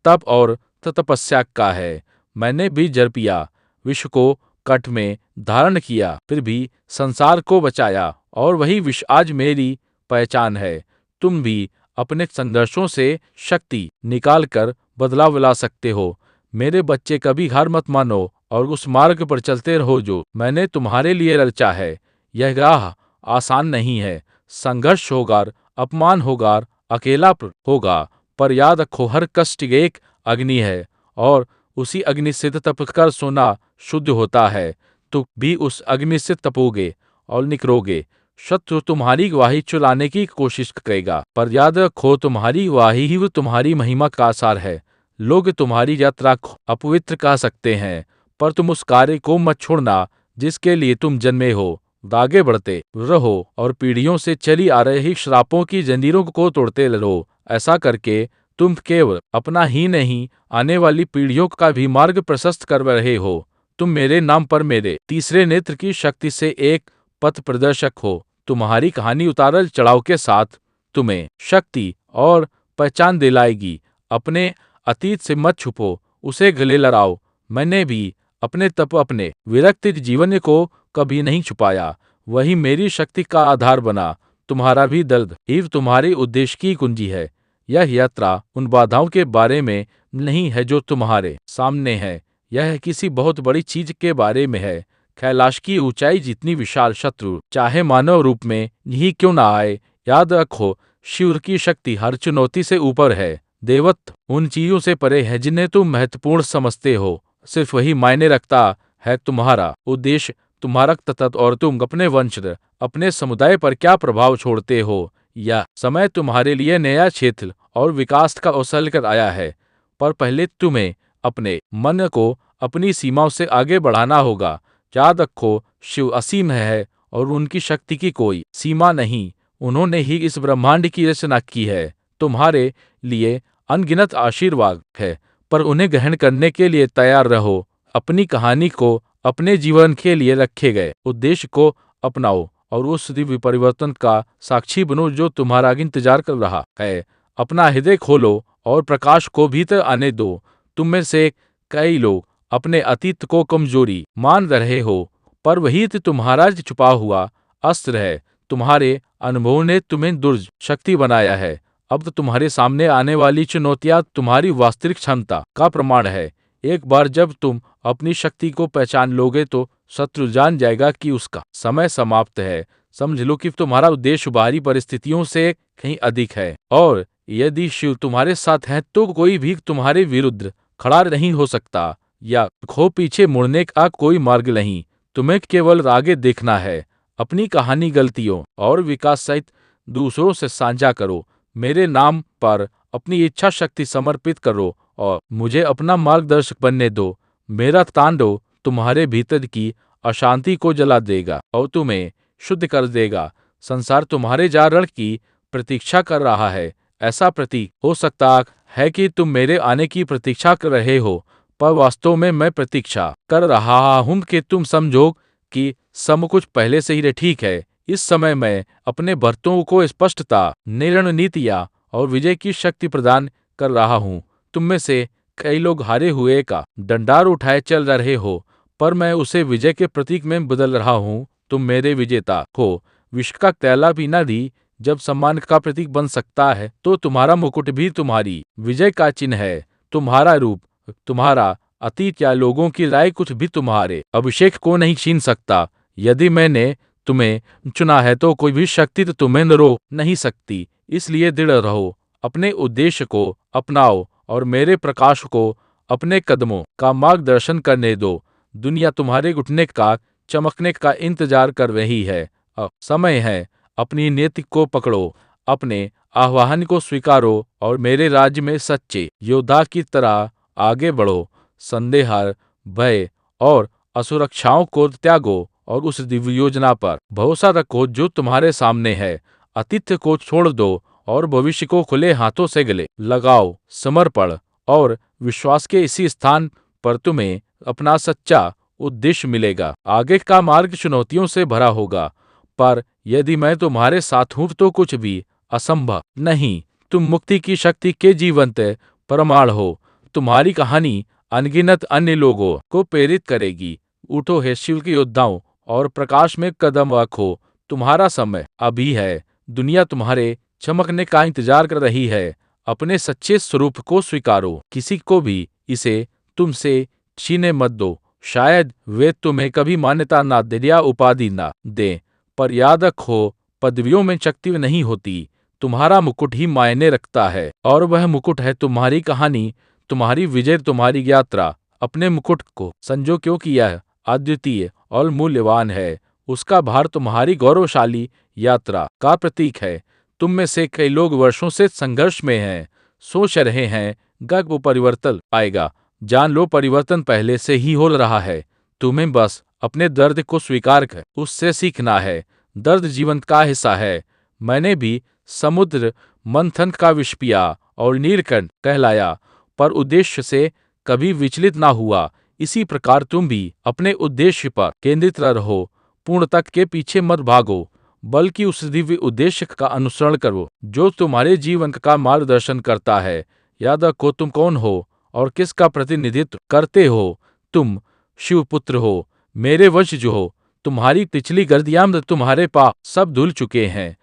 तप और तपस्या का है। मैंने भी जर पिया, विश्व को कठ में धारण किया, फिर भी संसार को बचाया, और वही विष आज मेरी पहचान है। तुम भी अपने संघर्षों से शक्ति निकाल कर बदलाव ला सकते हो। मेरे बच्चे, कभी हार मत मानो और उस मार्ग पर चलते रहो जो मैंने तुम्हारे लिए रचा है। यह राह आसान नहीं है, संघर्ष होगा, अपमान होगा, अकेलापन होगा, पर याद रखो, हर कष्ट एक अग्नि है और उसी अग्नि से तपकर सोना शुद्ध होता है। तुम भी उस अग्नि से तपोगे और निकलोगे। शत्रु तुम्हारी गवाही चुराने की कोशिश करेगा, पर याद रखो, तुम्हारी गवाही ही वो तुम्हारी महिमा का आसार है। लोग तुम्हारी यात्रा को अपवित्र कह सकते हैं, पर तुम उस कार्य को मत छोड़ना जिसके लिए तुम जन्मे हो। आगे बढ़ते रहो और पीढ़ियों से चली आ रही श्रापों की जंजीरों को तोड़ते रहो। ऐसा करके तुम केवल अपना ही नहीं, आने वाली पीढ़ियों का भी मार्ग प्रशस्त कर रहे हो। तुम मेरे नाम पर मेरे तीसरे नेत्र की शक्ति से एक पथ प्रदर्शक हो। तुम्हारी कहानी उतार चढ़ाव के साथ तुम्हें शक्ति और पहचान दिलाएगी। अपने अतीत से मत छुपो, उसे गले लगाओ। मैंने भी अपने तप, अपने विरक्त जीवन को कभी नहीं छुपाया, वही मेरी शक्ति का आधार बना। तुम्हारा भी दर्द ही तुम्हारे उद्देश्य की कुंजी है। यह यात्रा उन बाधाओं के बारे में नहीं है जो तुम्हारे सामने है, यह किसी बहुत बड़ी चीज के बारे में है। कैलाश की ऊंचाई जितनी विशाल, शत्रु चाहे मानव रूप में ही क्यों ना आए, याद रखो, शिव की शक्ति हर चुनौती से ऊपर है। देवत्व उन चीजों से परे है जिन्हें तुम महत्वपूर्ण समझते हो। सिर्फ वही मायने रखता है तुम्हारा उद्देश्य, तुम्हारा तत्व, और तुम अपने वंश, अपने समुदाय पर क्या प्रभाव छोड़ते हो। यह समय तुम्हारे लिए नया क्षेत्र और विकास का अवसर लेकर आया है, पर पहले तुम्हें अपने मन को अपनी सीमाओं से आगे बढ़ाना होगा। याद रखो, शिव असीम है और उनकी शक्ति की कोई सीमा नहीं। उन्होंने ही इस ब्रह्मांड की रचना की है। तुम्हारे लिए अनगिनत आशीर्वाद है, पर उन्हें ग्रहण करने के लिए तैयार रहो। अपनी कहानी को अपने जीवन के लिए रखे गए उद्देश्य को अपनाओ और उस दिव्य परिवर्तन का साक्षी बनो जो तुम्हारा इंतजार कर रहा है। अपना हृदय खोलो और प्रकाश को भीतर आने दो। तुम में से कई लोग अपने अतीत को कमजोरी मान रहे हो, पर वही तो तुम्हारा छुपा हुआ अस्त्र है। तुम्हारे अनुभव ने तुम्हें दुर्ज शक्ति बनाया है। अब तो तुम्हारे सामने आने वाली चुनौतियां तुम्हारी वास्तविक क्षमता का प्रमाण है। एक बार जब तुम अपनी शक्ति को पहचान लोगे तो शत्रु जान जाएगा कि उसका समय समाप्त है। समझ लो कि तुम्हारा उद्देश्य बाहरी परिस्थितियों से कहीं अधिक है, और यदि शिव तुम्हारे साथ है तो कोई भी तुम्हारे विरुद्ध खड़ा नहीं हो सकता, या खो पीछे मुड़ने का कोई मार्ग नहीं। तुम्हें केवल आगे देखना है। अपनी कहानी, गलतियों और विकास सहित दूसरों से साझा करो। मेरे नाम पर अपनी इच्छा शक्ति समर्पित करो और मुझे अपना मार्गदर्शक बनने दो। मेरा तांडव तुम्हारे भीतर की अशांति को जला देगा और तुम्हें शुद्ध कर देगा। संसार तुम्हारे जागरण की प्रतीक्षा कर रहा है। ऐसा प्रतीक हो सकता है कि तुम मेरे आने की प्रतीक्षा कर रहे हो, पर वास्तव में मैं प्रतीक्षा कर रहा हूं कि तुम समझो कि सब कुछ पहले से ही ठीक है। इस समय मैं अपने भक्तों को स्पष्टता, रणनीतियां और विजय की शक्ति प्रदान कर रहा हूं। तुम में से कई लोग हारे हुए का डंडार उठाए चल रहे हो, पर मैं उसे विजय के प्रतीक में बदल रहा हूं। तुम मेरे विजेता हो। विश्व का पहला भी नदी जब सम्मान का प्रतीक बन सकता है, तो तुम्हारा मुकुट भी तुम्हारी विजय का चिन्ह है। तुम्हारा रूप, तुम्हारा अतीत या लोगों की राय कुछ भी तुम्हारे अभिषेक को नहीं छीन सकता। यदि मैंने तुम्हें चुना है तो कोई भी शक्ति तो तुम्हें रोक नहीं सकती। इसलिए दृढ़ रहो, अपने उद्देश्य को अपनाओ और मेरे प्रकाश को अपने कदमों का मार्गदर्शन करने दो। दुनिया तुम्हारे घुटने का चमकने का इंतजार कर रही है। अब समय है, अपनी नीति को पकड़ो, अपने आह्वान को स्वीकारो और मेरे राज्य में सच्चे योद्धा की तरह आगे बढ़ो। संदेह, भय और असुरक्षाओं को त्यागो और उस दिव्य योजना पर भरोसा रखो जो तुम्हारे सामने है। अतीत को छोड़ दो और भविष्य को खुले हाथों से गले लगाओ। समर्पण और विश्वास के इसी स्थान पर तुम्हें अपना सच्चा उद्देश्य मिलेगा। आगे का मार्ग चुनौतियों से भरा होगा, पर यदि मैं तुम्हारे साथ हूं तो कुछ भी असंभव नहीं। तुम मुक्ति की शक्ति के जीवंत प्रमाण हो। तुम्हारी कहानी अनगिनत अन्य लोगों को प्रेरित करेगी। उठो हे शिव के योद्धाओं और प्रकाश में कदम रखो। तुम्हारा समय अभी है। दुनिया तुम्हारे चमकने का इंतजार कर रही है। अपने सच्चे स्वरूप को स्वीकारो। किसी को भी इसे तुमसे छीने मत दो। शायद वे तुम्हें कभी मान्यता ना दे या उपाधि ना दे, पर याद रखो, पदवियों में शक्ति नहीं होती। तुम्हारा मुकुट ही मायने रखता है और वह मुकुट है तुम्हारी कहानी, तुम्हारी विजय, तुम्हारी यात्रा। अपने मुकुट को संजो, क्योंकि यह अद्वितीय और मूल्यवान है। उसका भार तुम्हारी गौरवशाली यात्रा का प्रतीक है। तुम में से कई लोग वर्षों से संघर्ष में हैं, सोच रहे हैं कब परिवर्तन आएगा। जान लो, परिवर्तन पहले से ही हो रहा है। तुम्हें बस अपने दर्द को स्वीकार कर उससे सीखना है। दर्द जीवन का हिस्सा है। मैंने भी समुद्र मंथन का विष पिया और नीलकंठ कहलाया, पर उद्देश्य से कभी विचलित ना हुआ। इसी प्रकार तुम भी अपने उद्देश्य पर केंद्रित रहो। पूर्णता के पीछे मत भागो, बल्कि उस दिव्य उद्देश्य का अनुसरण करो जो तुम्हारे जीवन का मार्गदर्शन करता है। याद रखो, तुम कौन हो और किसका प्रतिनिधित्व करते हो। तुम शिवपुत्र हो, मेरे वंशज हो। तुम्हारी पिछली गलतियां तुम्हारे पाप सब धुल चुके हैं।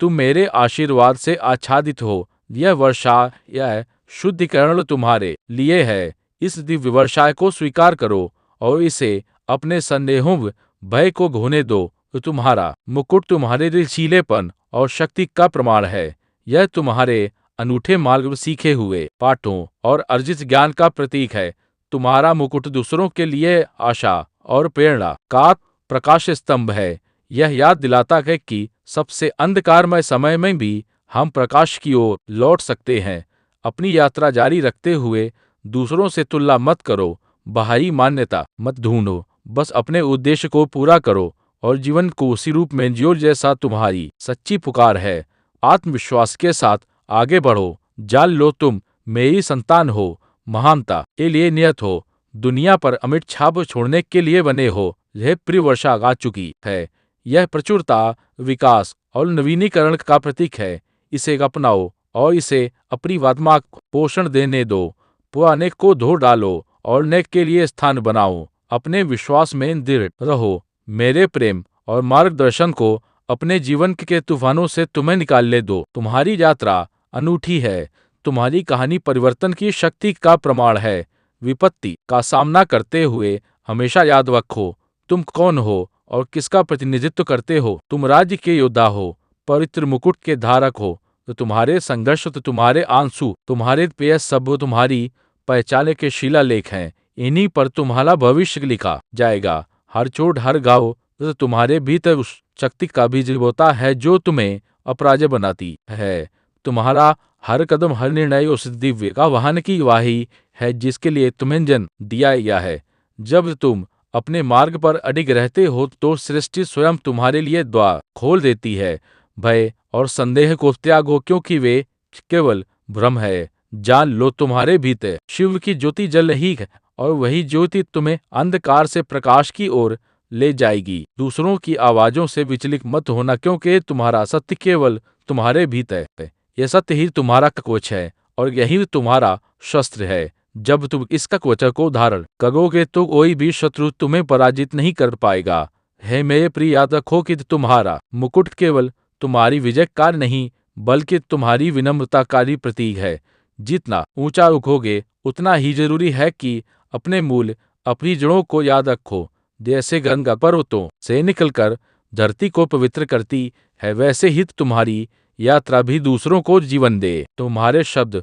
तुम मेरे आशीर्वाद से आच्छादित हो। यह वर्षा, यह शुद्धिकरण तुम्हारे लिए है। इस दिव्य वर्षा को स्वीकार करो और इसे अपने संदेहों, भय को धोने दो। तुम्हारा मुकुट तुम्हारे लचीलेपन और शक्ति का प्रमाण है। यह तुम्हारे अनूठे मार्ग, सीखे हुए पाठों और अर्जित ज्ञान का प्रतीक है। तुम्हारा मुकुट दूसरों के लिए आशा और प्रेरणा का प्रकाश स्तंभ है। यह याद दिलाता है कि सबसे अंधकारमय समय में भी हम प्रकाश की ओर लौट सकते हैं। अपनी यात्रा जारी रखते हुए दूसरों से तुलना मत करो, बाहरी मान्यता मत ढूंढो। बस अपने उद्देश्य को पूरा करो और जीवन को उसी रूप में जियो जैसा तुम्हारी सच्ची पुकार है। आत्मविश्वास के साथ आगे बढ़ो। जान लो, तुम मेरी संतान हो, महानता के लिए नियत हो, दुनिया पर अमिट छाप छोड़ने के लिए बने हो। यह प्रिय वर्षा आ चुकी है। यह प्रचुरता, विकास और नवीनीकरण का प्रतीक है। इसे अपनाओ और इसे अपनी आत्मा को पोषण देने दो। पुराने को धो डालो और नए के लिए स्थान बनाओ। अपने विश्वास में दृढ़ रहो। मेरे प्रेम और मार्गदर्शन को अपने जीवन के तूफानों से तुम्हें निकालने दो। तुम्हारी यात्रा अनूठी है। तुम्हारी कहानी परिवर्तन की शक्ति का प्रमाण है। विपत्ति का सामना करते हुए हमेशा याद रखो, तुम कौन हो और किसका प्रतिनिधित्व करते हो। तुम राज्य के योद्धा हो, पवित्र मुकुट के धारक हो। तो तुम्हारे संघर्ष, तो तुम्हारे आंसू, तुम्हारे प्रिय सब तुम्हारी पहचान के शिलालेख हैं। इन्हीं पर तुम्हारा भविष्य लिखा जाएगा। हर चोट हर घाव तुम्हारे भीतर उस शक्ति का बीज बोता है जो तुम्हें अपराजय बनाती है। तुम्हारा हर कदम हर निर्णय उस दिव्य का वाहन की गवाही है जिसके लिए तुम्हें जन्म दिया गया है। जब तुम अपने मार्ग पर अडिग रहते हो तो सृष्टि स्वयं तुम्हारे लिए द्वार खोल देती है। भय और संदेह को त्यागो क्योंकि वे केवल भ्रम है। जान लो तुम्हारे भीतर शिव की ज्योति जल रही है और वही ज्योति तुम्हें अंधकार से प्रकाश की ओर ले जाएगी। दूसरों की आवाजों से विचलित मत होना क्योंकि तुम्हारा सत्य केवल तुम्हारे भीतर है। यह सत्य ही तुम्हारा कवच है और यही तुम्हारा शस्त्र है। जब तुम इस कवच को धारण करोगे तो कोई भी शत्रु तुम्हें पराजित नहीं कर पाएगा। है मेरे प्रिय, याद रखो कि तुम्हारा मुकुट केवल तुम्हारी विजय का नहीं बल्कि तुम्हारी विनम्रता का भी प्रतीक है। जितना ऊंचा उठोगे उतना ही जरूरी है कि अपने मूल अपनी जड़ों को याद रखो। जैसे गंगा पर्वतों से निकलकर धरती को पवित्र करती है वैसे ही तुम्हारी यात्रा भी दूसरों को जीवन दे। तुम्हारे शब्द,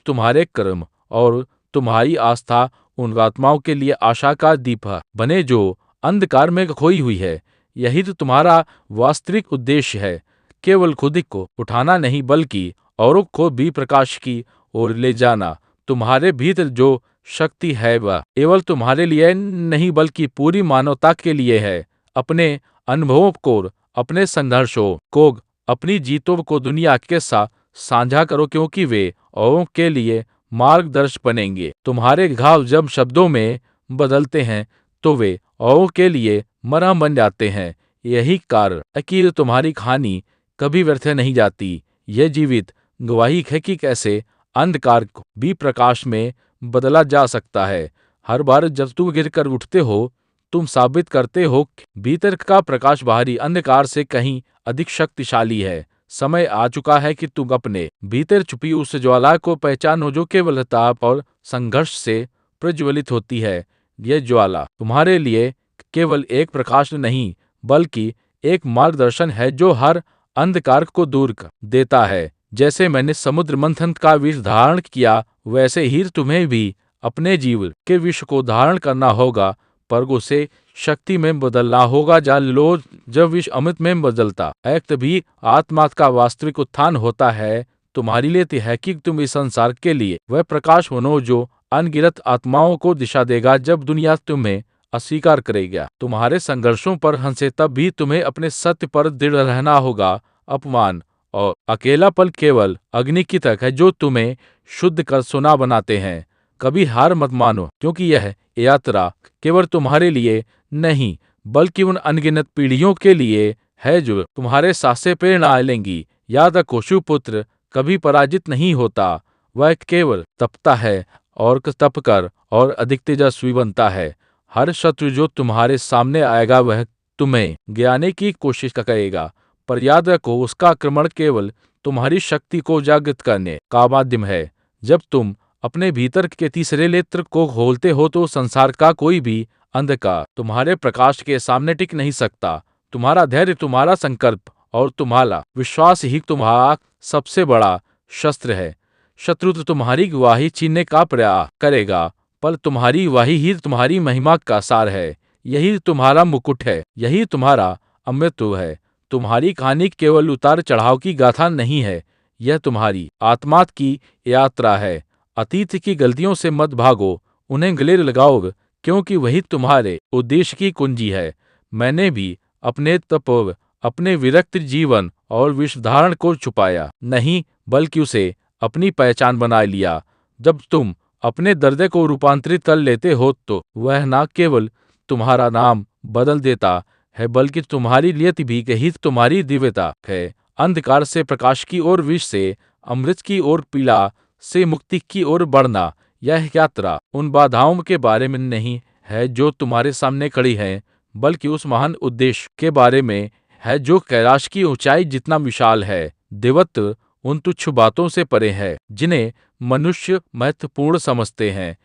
तुम्हारे कर्म और तुम्हारी आस्था उन आत्माओं के लिए आशा का दीप बने जो अंधकार में खोई हुई है। यही तो तुम्हारा वास्तविक उद्देश्य है, केवल खुद को उठाना नहीं बल्कि औरों को भी प्रकाश की ओर ले जाना। तुम्हारे भीतर जो शक्ति है वह केवल तुम्हारे लिए नहीं बल्कि पूरी मानवता के लिए है। अपने अनुभवों को, अपने संघर्षों को, अपनी जीतों को दुनिया के साथ साझा करो क्योंकि वे औरों के लिए मार्गदर्श बनेंगे। तुम्हारे घाव जब शब्दों में बदलते हैं तो वे औरों के लिए मरहम बन जाते हैं। यही कारण है कि तुम्हारी कहानी कभी व्यर्थ नहीं जाती। यह जीवित गवाही है कि कैसे अंधकार को भी प्रकाश में बदला जा सकता है। हर बार जब तुम गिरकर उठते हो तुम साबित करते हो कि भीतर का प्रकाश बाहरी अंधकार से कहीं अधिक शक्तिशाली है। समय आ चुका है कि तुम अपने भीतर छुपी उस ज्वाला को पहचानो जो केवल ताप और संघर्ष से प्रज्वलित होती है। यह ज्वाला तुम्हारे लिए केवल एक प्रकाश नहीं बल्कि एक मार्गदर्शन है जो हर अंधकार को दूर कर देता है। जैसे मैंने समुद्र मंथन का विष धारण किया वैसे ही तुम्हें भी अपने जीवन के विष को धारण करना होगा, पर उसे शक्ति में बदलना होगा। जान लो जब विष अमृत में बदलता है तभी आत्मा का वास्तविक उत्थान होता है। तुम्हारी लिए है कि तुम इस संसार के लिए वह प्रकाश बनो जो अनगिनत आत्माओं को दिशा देगा। जब दुनिया तुम्हें अस्वीकार करेगा, तुम्हारे संघर्षों पर हंसे, तब भी तुम्हें अपने सत्य पर दृढ़ रहना होगा। अपमान और अकेलापन केवल अग्नि की तरह है जो तुम्हें शुद्ध कर सोना बनाते हैं। कभी हार मत मानो क्योंकि यह यात्रा केवल तुम्हारे लिए नहीं बल्कि उन अनगिनत पीढ़ियों के लिए है जो तुम्हारे साथ से प्रेरणा लेंगी। याद रखो, शिवपुत्र कभी पराजित नहीं होता, वह केवल तपता है और तप कर और अधिक तेजस्वी बनता है। हर शत्रु जो तुम्हारे सामने आएगा वह तुम्हें गिराने की कोशिश करेगा, पर याद रखो उसका आक्रमण केवल तुम्हारी शक्ति को जागृत करने का माध्यम है। जब तुम अपने भीतर के तीसरे नेत्र को खोलते हो तो संसार का कोई भी अंधकार तुम्हारे प्रकाश के सामने टिक नहीं सकता। तुम्हारा धैर्य, तुम्हारा संकल्प और तुम्हारा विश्वास ही तुम्हारा सबसे बड़ा शस्त्र है। शत्रु तो तुम्हारी गवाही छीनने का प्रयास करेगा, पर तुम्हारी गवाही ही तुम्हारी महिमा का सार है। यही तुम्हारा मुकुट है, यही तुम्हारा अमृत है। तुम्हारी कहानी केवल उतार चढ़ाव की गाथा नहीं है, यह तुम्हारी आत्मा की यात्रा है। अतीत की गलतियों से मत भागो, उन्हें गले लगाओ क्योंकि वही तुम्हारे उद्देश्य की कुंजी है। मैंने भी अपने तप, अपने विरक्त जीवन और विषधारण को छुपाया नहीं बल्कि उसे अपनी पहचान बना लिया। जब तुम अपने दर्द को रूपांतरित कर लेते हो तो वह न केवल तुम्हारा नाम बदल देता है बल्कि तुम्हारी नियति भी कही तुम्हारी दिव्यता है। अंधकार से प्रकाश की ओर, विष से अमृत की ओर, पीड़ा से मुक्ति की ओर बढ़ना, यह यात्रा उन बाधाओं के बारे में नहीं है जो तुम्हारे सामने खड़ी है बल्कि उस महान उद्देश्य के बारे में है जो कैलाश की ऊंचाई जितना विशाल है। देवत्व उन तुच्छ बातों से परे है जिन्हें मनुष्य महत्वपूर्ण समझते हैं।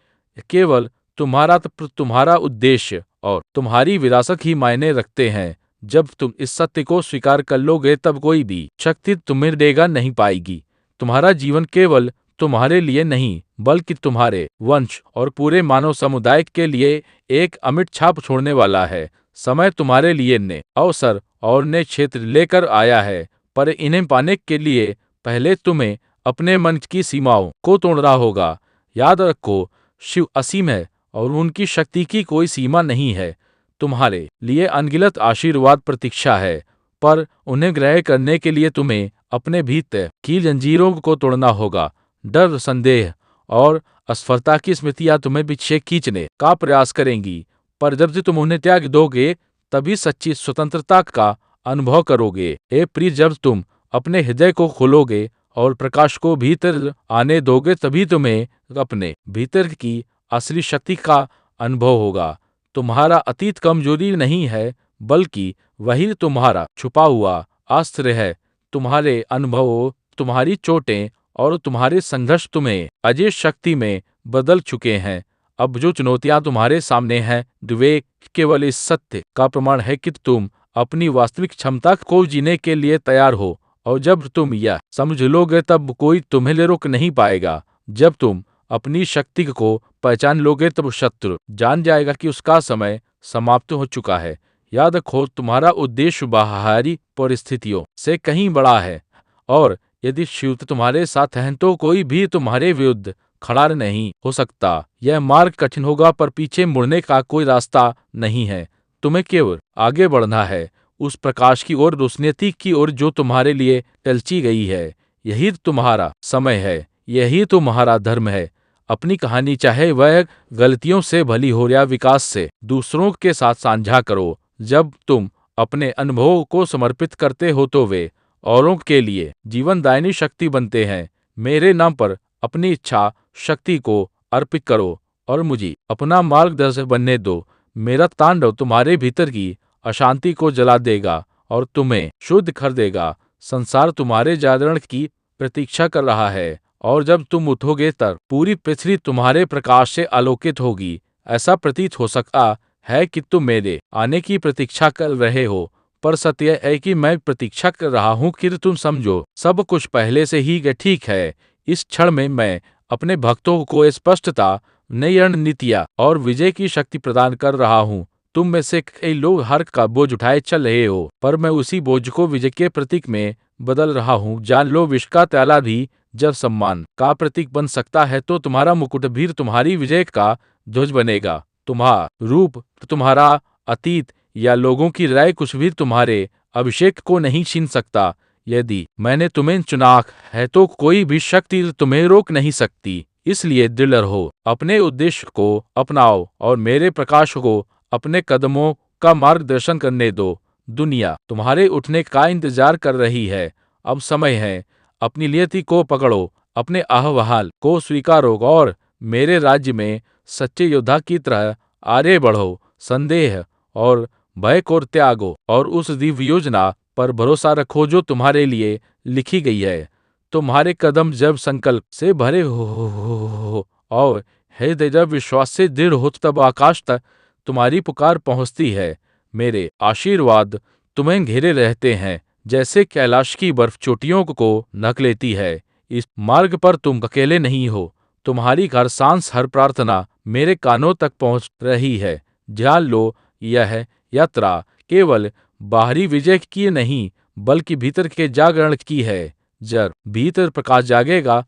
केवल तुम्हारा उद्देश्य और तुम्हारी विरासत ही मायने रखते हैं। जब तुम इस सत्य को स्वीकार कर लोगे तब कोई भी शक्ति तुम्हें देगा नहीं पाएगी। तुम्हारा जीवन केवल तुम्हारे लिए नहीं बल्कि तुम्हारे वंश और पूरे मानव समुदाय के लिए एक अमिट छाप छोड़ने वाला है। समय तुम्हारे लिए नए अवसर और नए क्षेत्र लेकर आया है, पर इन्हें पाने के लिए पहले तुम्हें अपने मन की सीमाओं को तोड़ना होगा। याद रखो, शिव असीम है और उनकी शक्ति की कोई सीमा नहीं है। तुम्हारे लिए अनगिनत आशीर्वाद प्रतीक्षा है, पर उन्हें ग्रहण करने के लिए तुम्हें अपने भीतर की जंजीरों को तोड़ना होगा। डर, संदेह और असफलता की स्मृतियां तुम्हें पीछे खींचने का प्रयास करेंगी, पर जब से तुम उन्हें त्याग दोगे, तभी सच्ची स्वतंत्रता का अनुभव करोगे। हे प्रिय, जब तुम अपने हृदय को खोलोगे और प्रकाश को भीतर आने दोगे, तभी तुम्हें अपने भीतर की असली शक्ति का अनुभव होगा। तुम्हारा अतीत कमजोरी नहीं है, बल्कि वही तुम्हारा छुपा हुआ अस्त्र है। तुम्हारे अनुभव, तुम्हारी चोटें और तुम्हारे संघर्ष तुम्हें अजय शक्ति में बदल चुके हैं। अब जो चुनौतियां तुम्हारे सामने हैं, वे केवल इस सत्य का प्रमाण है कि तुम अपनी वास्तविक क्षमता को जीने के लिए तैयार हो। और जब तुम यह समझ लोगे, तब कोई तुम्हें रोक नहीं पाएगा। जब तुम अपनी शक्ति को पहचान लोगे, तब शत्रु जान जाएगा कि उसका समय समाप्त हो चुका है। याद रखो, तुम्हारा उद्देश्य बाहरी परिस्थितियों से कहीं बड़ा है, और यदि शिव तुम्हारे साथ हैं, तो कोई भी तुम्हारे विरुद्ध खड़ा नहीं हो सकता। यह मार्ग कठिन होगा, पर पीछे मुड़ने का कोई रास्ता नहीं है। तुम्हें केवल आगे बढ़ना है, उस प्रकाश की ओर, रोशनी की ओर जो तुम्हारे लिए तलची गई है। यही तुम्हारा समय है, यही तुम्हारा धर्म है। अपनी कहानी, चाहे वह गलतियों से भली हो या विकास से, दूसरों के साथ साझा करो। जब तुम अपने अनुभवों को समर्पित करते हो, तो वे औरों के लिए जीवनदायिनी शक्ति बनते हैं। मेरे नाम पर अपनी इच्छा शक्ति को अर्पित करो और मुझे अपना मार्गदर्शक बनने दो। मेरा तांडव तुम्हारे भीतर की अशांति को जला देगा और तुम्हें शुद्ध कर देगा। संसार तुम्हारे जागरण की प्रतीक्षा कर रहा है, और जब तुम उठोगे, तब पूरी पृथ्वी तुम्हारे प्रकाश से आलोकित होगी। ऐसा प्रतीत हो सकता है कि तुम मेरे आने की प्रतीक्षा कर रहे हो, पर सत्य है कि मैं प्रतीक्षा कर रहा हूँ कि तुम समझो सब कुछ पहले से ही ठीक है। इस क्षण में मैं अपने भक्तों को स्पष्टता, नई रणनीतियाँ और विजय की शक्ति प्रदान कर रहा हूँ। तुम में से कई लोग हर का बोझ उठाए चल रहे हो, पर मैं उसी बोझ को विजय के प्रतीक में बदल रहा हूँ। जान लो, विश्व का प्याला भी जब सम्मान का प्रतीक बन सकता है, तो तुम्हारा मुकुट भी तुम्हारी विजय का ध्वज बनेगा। तुम्हारा रूप, तुम्हारा अतीत या लोगों की राय कुछ भी तुम्हारे अभिषेक को नहीं छीन सकता। यदि मैंने तुम्हें चुना है, तो कोई भी शक्ति तुम्हें रोक नहीं सकती। इसलिए दृढ़ रहो, अपने उद्देश्य को अपनाओ और मेरे प्रकाश को अपने कदमों का मार्गदर्शन करने दो। दुनिया तुम्हारे उठने का इंतजार कर रही है। अब समय है, अपनी नियति को पकड़ो, अपने अहवाल को स्वीकारो और मेरे राज्य में सच्चे योद्धा की तरह आगे बढ़ो। संदेह और भय को त्यागो और उस दिव्य योजना पर भरोसा रखो जो तुम्हारे लिए लिखी गई है। तुम्हारे कदम जब संकल्प से भरे हो और हृदय जब विश्वास से दृढ़ हो, तब आकाश तक तुम्हारी पुकार पहुंचती है। मेरे आशीर्वाद तुम्हें घेरे रहते हैं, जैसे कैलाश की बर्फ चोटियों को ढक लेती है। इस मार्ग पर तुम अकेले नहीं हो। तुम्हारी हर सांस, हर प्रार्थना मेरे कानों तक पहुंच रही है। जान लो, यह यात्रा केवल बाहरी विजय की नहीं, बल्कि भीतर के जागरण की है। जब भीतर प्रकाश जागेगा,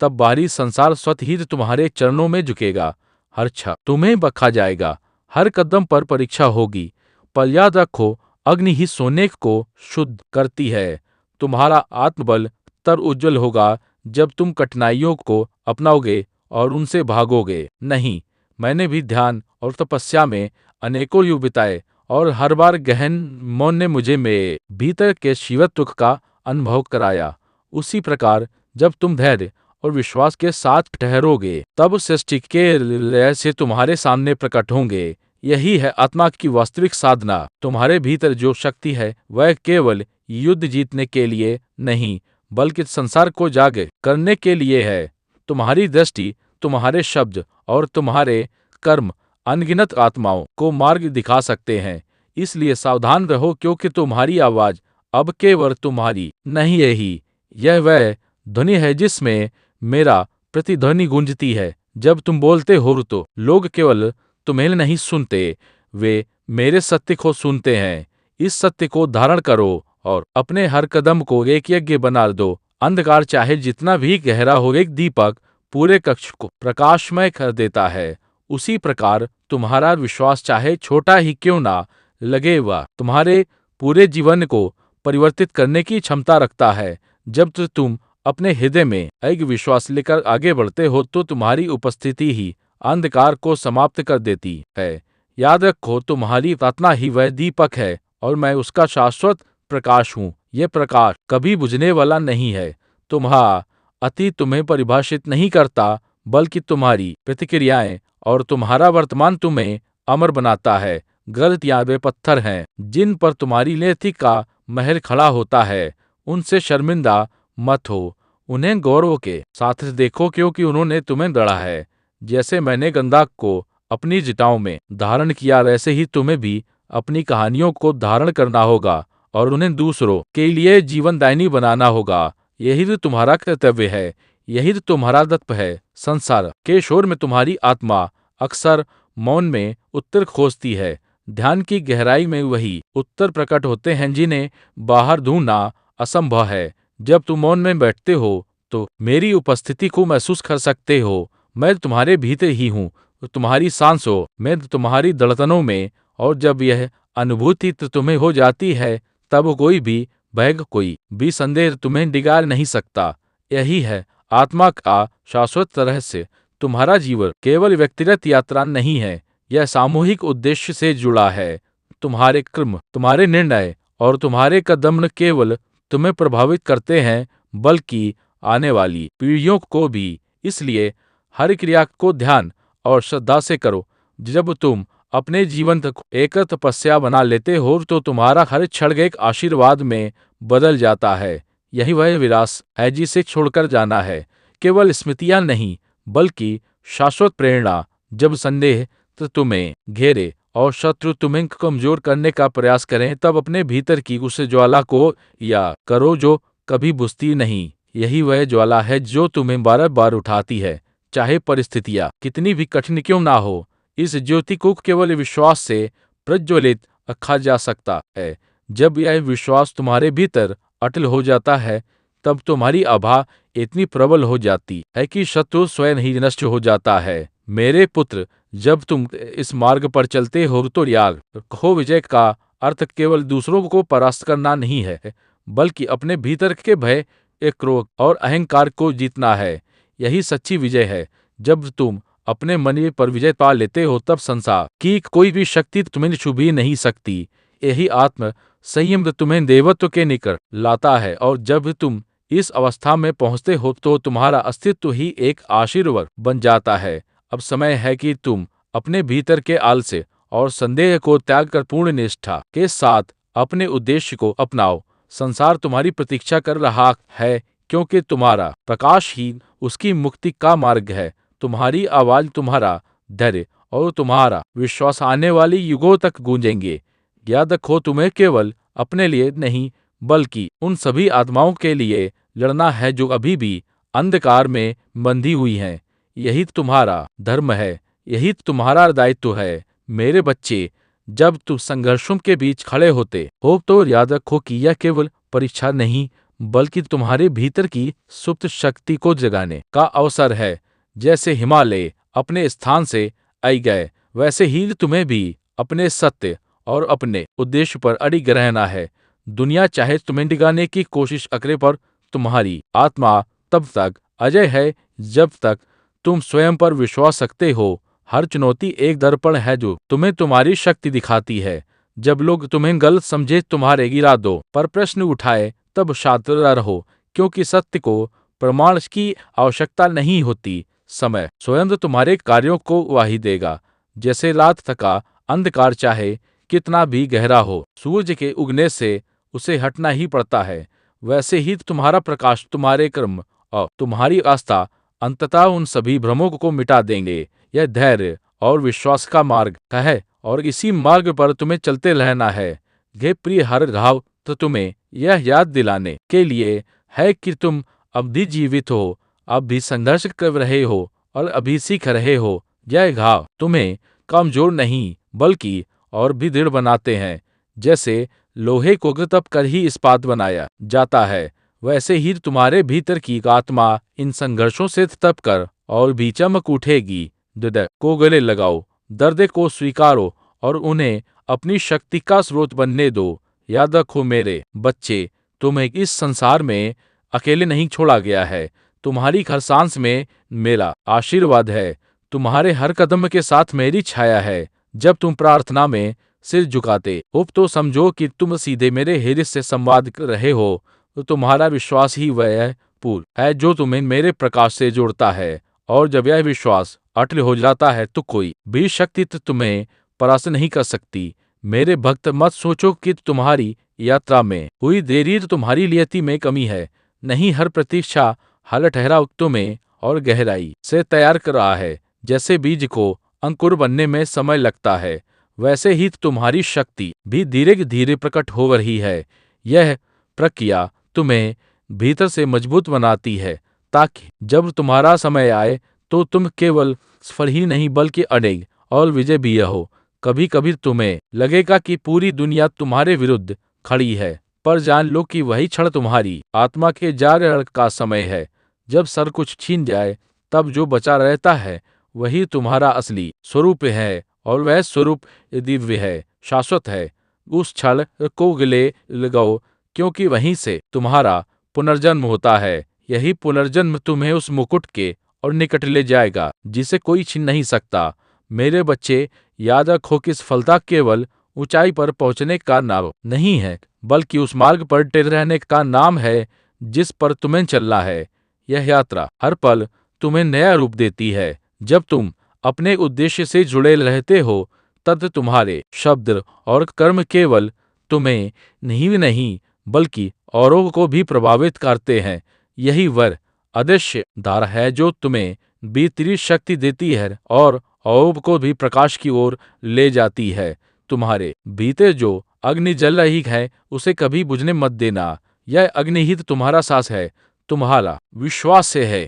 तब बाहरी संसार स्वतः ही तुम्हारे चरणों में झुकेगा। हर क्षण तुम्हें बखा जाएगा, हर कदम पर परीक्षा होगी, पर याद रखो, अग्नि ही सोने को शुद्ध करती है। तुम्हारा आत्मबल तब उज्जवल होगा जब तुम कठिनाइयों को अपनाओगे और उनसे भागोगे नहीं। मैंने भी ध्यान और तपस्या में अनेकों युग बिताए, और हर बार गहन मौन ने मुझे मेरे भीतर के शिवत्व का अनुभव कराया। उसी प्रकार जब तुम धैर्य और विश्वास के साथ ठहरोगे, तब सृष्टि के रहस्य तुम्हारे सामने प्रकट होंगे। यही है आत्मा की वास्तविक साधना। तुम्हारे भीतर जो शक्ति है, वह केवल युद्ध जीतने के लिए नहीं, बल्कि संसार को जागे करने के लिए है। तुम्हारी दृष्टि, तुम्हारे शब्द और तुम्हारे कर्म अनगिनत आत्माओं को मार्ग दिखा सकते हैं। इसलिए सावधान रहो, क्योंकि तुम्हारी आवाज अब केवल तुम्हारी नहीं है ही, यह वह ध्वनि है जिसमें मेरा प्रतिध्वनि गूंजती है। जब तुम बोलते हो, तो लोग केवल तुम्हें नहीं सुनते, वे मेरे सत्य को सुनते हैं। इस सत्य को धारण करो और अपने हर कदम को एक यज्ञ बना दो। अंधकार चाहे जितना भी गहरा हो, एक दीपक पूरे कक्ष को प्रकाशमय कर देता है। उसी प्रकार तुम्हारा विश्वास चाहे छोटा ही क्यों ना लगे, वह तुम्हारे पूरे जीवन को परिवर्तित करने की क्षमता रखता है। जब तुम अपने हृदय में एक विश्वास लेकर आगे बढ़ते हो तो तुम्हारी उपस्थिति ही अंधकार को समाप्त कर देती है। याद रखो, तुम्हारी प्रार्थना ही वह दीपक है और मैं उसका शाश्वत प्रकाश हूँ। यह प्रकाश कभी बुझने वाला नहीं है। तुम्हारा अतीत तुम्हें परिभाषित नहीं करता, बल्कि तुम्हारी प्रतिक्रियाएं और तुम्हारा वर्तमान तुम्हें अमर बनाता है। गलतियां वे पत्थर हैं जिन पर तुम्हारी नेति का महल खड़ा होता है। उनसे शर्मिंदा मत हो, उन्हें गौरव के साथ देखो, क्योंकि उन्होंने तुम्हें गढ़ा है। जैसे मैंने गंधक को अपनी जटाओं में धारण किया, वैसे ही तुम्हें भी अपनी कहानियों को धारण करना होगा और उन्हें दूसरों के लिए जीवनदायिनी बनाना होगा। यही तो तुम्हारा कर्तव्य है, यही तो तुम्हारा दत्त है। संसार के शोर में तुम्हारी आत्मा अक्सर मौन में उत्तर खोजती है। ध्यान की गहराई में वही उत्तर प्रकट होते हैं जिन्हें बाहर ढूंढना असंभव है। जब तुम मौन में बैठते हो तो मेरी उपस्थिति को महसूस कर सकते हो। मैं तुम्हारे भीतर ही हूँ, तुम्हारी सांसों में, तुम्हारी धड़कनों में। और जब यह अनुभूति तुम्हें हो जाती है, तब कोई भी भय, कोई भी संदेह तुम्हें डिगा नहीं सकता। यही है आत्मा का शाश्वत रहस्य। तुम्हारा जीवन केवल व्यक्तिगत यात्रा नहीं है, यह सामूहिक उद्देश्य से जुड़ा है। तुम्हारे कर्म, तुम्हारे निर्णय और तुम्हारे कदम न केवल तुम्हें प्रभावित करते हैं, बल्कि आने वाली पीढ़ियों को भी। इसलिए हर क्रिया को ध्यान और श्रद्धा से करो। जब तुम अपने जीवन को एक तपस्या बना लेते हो तो तुम्हारा हर क्षण एक आशीर्वाद में बदल जाता है। यही वह विरासत है जिसे छोड़कर जाना है, केवल स्मृतियां नहीं बल्कि शाश्वत प्रेरणा। जब संदेह तुम्हें घेरे और शत्रु तुम्हें कमजोर करने का प्रयास करें, तब अपने भीतर की उस ज्वाला को या करो जो कभी बुझती नहीं। यही वह ज्वाला है जो तुम्हें बार बार उठाती है, चाहे परिस्थितियां कितनी भी कठिन क्यों ना हो। इस ज्योति को केवल विश्वास से प्रज्वलित रखा जा सकता है। जब यह विश्वास तुम्हारे भीतर अटल हो जाता है, तब तुम्हारी आभा इतनी प्रबल हो जाती है कि शत्रु स्वयं ही नष्ट हो जाता है। मेरे पुत्र, जब तुम इस मार्ग पर चलते हो तो याद रखो, विजय का अर्थ केवल दूसरों को परास्त करना नहीं है, बल्कि अपने भीतर के भय, क्रोध और अहंकार को जीतना है। यही सच्ची विजय है। जब तुम अपने मन पर विजय पा लेते हो, तब संसार की कोई भी शक्ति तुम्हें छू भी नहीं सकती। यही आत्म संयम तुम्हें देवत्व के निकट लाता है। और जब तुम इस अवस्था में पहुंचते हो तो तुम्हारा अस्तित्व ही एक आशीर्वाद बन जाता है। अब समय है कि तुम अपने भीतर के आलस्य और संदेह को त्याग कर पूर्ण निष्ठा के साथ अपने उद्देश्य को अपनाओ। संसार तुम्हारी प्रतीक्षा कर रहा है, क्योंकि तुम्हारा प्रकाश ही उसकी मुक्ति का मार्ग है। तुम्हारी आवाज, तुम्हारा धैर्य और तुम्हारा विश्वास आने वाली युगों तक गूंजेंगे। याद रखो, तुम्हें केवल अपने लिए नहीं बल्कि उन सभी आत्माओं के लिए लड़ना है जो अभी भी अंधकार में बंधी हुई हैं। यही तुम्हारा धर्म है, यही तुम्हारा दायित्व है। मेरे बच्चे, जब तुम संघर्षों के बीच खड़े होते हो तो याद रखो कि यह केवल परीक्षा नहीं बल्कि तुम्हारे भीतर की सुप्त शक्ति को जगाने का अवसर है। जैसे हिमालय अपने स्थान से आई गए, वैसे ही तुम्हें भी अपने सत्य और अपने उद्देश्य पर अड़िग रहना है। दुनिया चाहे तुम्हें डिगाने की कोशिश करे, पर तुम्हारी आत्मा तब तक अजय है जब तक तुम स्वयं पर विश्वास रखते हो। हर चुनौती एक दर्पण है जो तुम्हें तुम्हारी शक्ति दिखाती है। जब लोग तुम्हें गलत समझे, तुम्हारे इरादों पर प्रश्न उठाए, तब शांत रहो, क्योंकि सत्य को प्रमाण की आवश्यकता नहीं होती। समय स्वयं तुम्हारे कार्यों को गवाही देगा। जैसे रात का अंधकार चाहे कितना भी गहरा हो, सूरज के उगने से उसे हटना ही पड़ता है, वैसे ही तुम्हारा प्रकाश, तुम्हारे कर्म और तुम्हारी आस्था अंततः उन सभी भ्रमों को मिटा देंगे। यह धैर्य और विश्वास का मार्ग है और इसी मार्ग पर तुम्हें चलते रहना है। हे प्रिय, हर घाव तो तुम्हें यह याद दिलाने के लिए है कि तुम अब भी जीवित हो, अब भी संघर्ष कर रहे हो और अभी सीख रहे हो। यह घाव तुम्हें कमजोर नहीं बल्कि और भी दृढ़ बनाते हैं। जैसे लोहे को तप कर ही इस्पात बनाया जाता है, वैसे ही तुम्हारे भीतर की आत्मा इन संघर्षों से तप कर और भी चमक उठेगी। हृदय को गले लगाओ, दर्द को स्वीकारो और उन्हें अपनी शक्ति का स्रोत बनने दो। याद रखो मेरे बच्चे, तुम्हें इस संसार में अकेले नहीं छोड़ा गया है। तुम्हारी हर सांस में मेरा आशीर्वाद है। तुम्हारे हर कदम के साथ मेरी छाया है। जब तुम प्रार्थना में सिर झुकाते हो तो समझो कि तुम सीधे मेरे हृदय से संवाद कर रहे हो। तो तुम्हारा विश्वास ही वह पुल है जो तुम्हें मेरे प्रकाश से जोड़ता है। और जब यह विश्वास अटल हो जाता है तो कोई भी शक्ति तुम्हें परास्त नहीं कर सकती। मेरे भक्त, मत सोचो कि तुम्हारी यात्रा में हुई देरी तो तुम्हारी नियति में कमी है। नहीं, हर प्रतीक्षा हर ठहराव तुम्हें और गहराई से तैयार कर रहा है। जैसे बीज को अंकुर बनने में समय लगता है, वैसे ही तुम्हारी शक्ति भी धीरे धीरे प्रकट हो रही है। यह प्रक्रिया तुम्हें भीतर से मजबूत बनाती है, ताकि जब तुम्हारा समय आए तो तुम केवल सफल ही नहीं बल्कि अड़ेग और विजय भी हो। कभी कभी तुम्हें लगेगा कि पूरी दुनिया तुम्हारे विरुद्ध खड़ी है, पर जान लो कि वही क्षण तुम्हारी आत्मा के जागरण का समय है। जब सब कुछ छीन जाए तब जो बचा रहता है वही तुम्हारा असली स्वरूप है, और वह स्वरूप दिव्य है, शाश्वत है। उस क्षण को गले लगाओ, क्योंकि वहीं से तुम्हारा पुनर्जन्म होता है। यही पुनर्जन्म तुम्हें उस मुकुट के और निकट ले जाएगा जिसे कोई छीन नहीं सकता। मेरे बच्चे, याद रखो कि सफलता केवल ऊंचाई पर पहुंचने का नाम नहीं है, बल्कि उस मार्ग पर टिके रहने का नाम है जिस पर तुम्हें चलना है। यह यात्रा हर पल तुम्हें नया रूप देती है। जब तुम अपने उद्देश्य से जुड़े रहते हो तब तुम्हारे शब्द और कर्म केवल तुम्हें नहीं बल्कि औरों को भी प्रभावित करते हैं। यही वह अदृश्य धारा है जो तुम्हें भीतरी शक्ति देती है और औरों को भी प्रकाश की ओर ले जाती है। तुम्हारे भीतर जो अग्नि जल रही है उसे कभी बुझने मत देना। यह अग्नि ही तुम्हारा सांस है, तुम्हारा विश्वास से है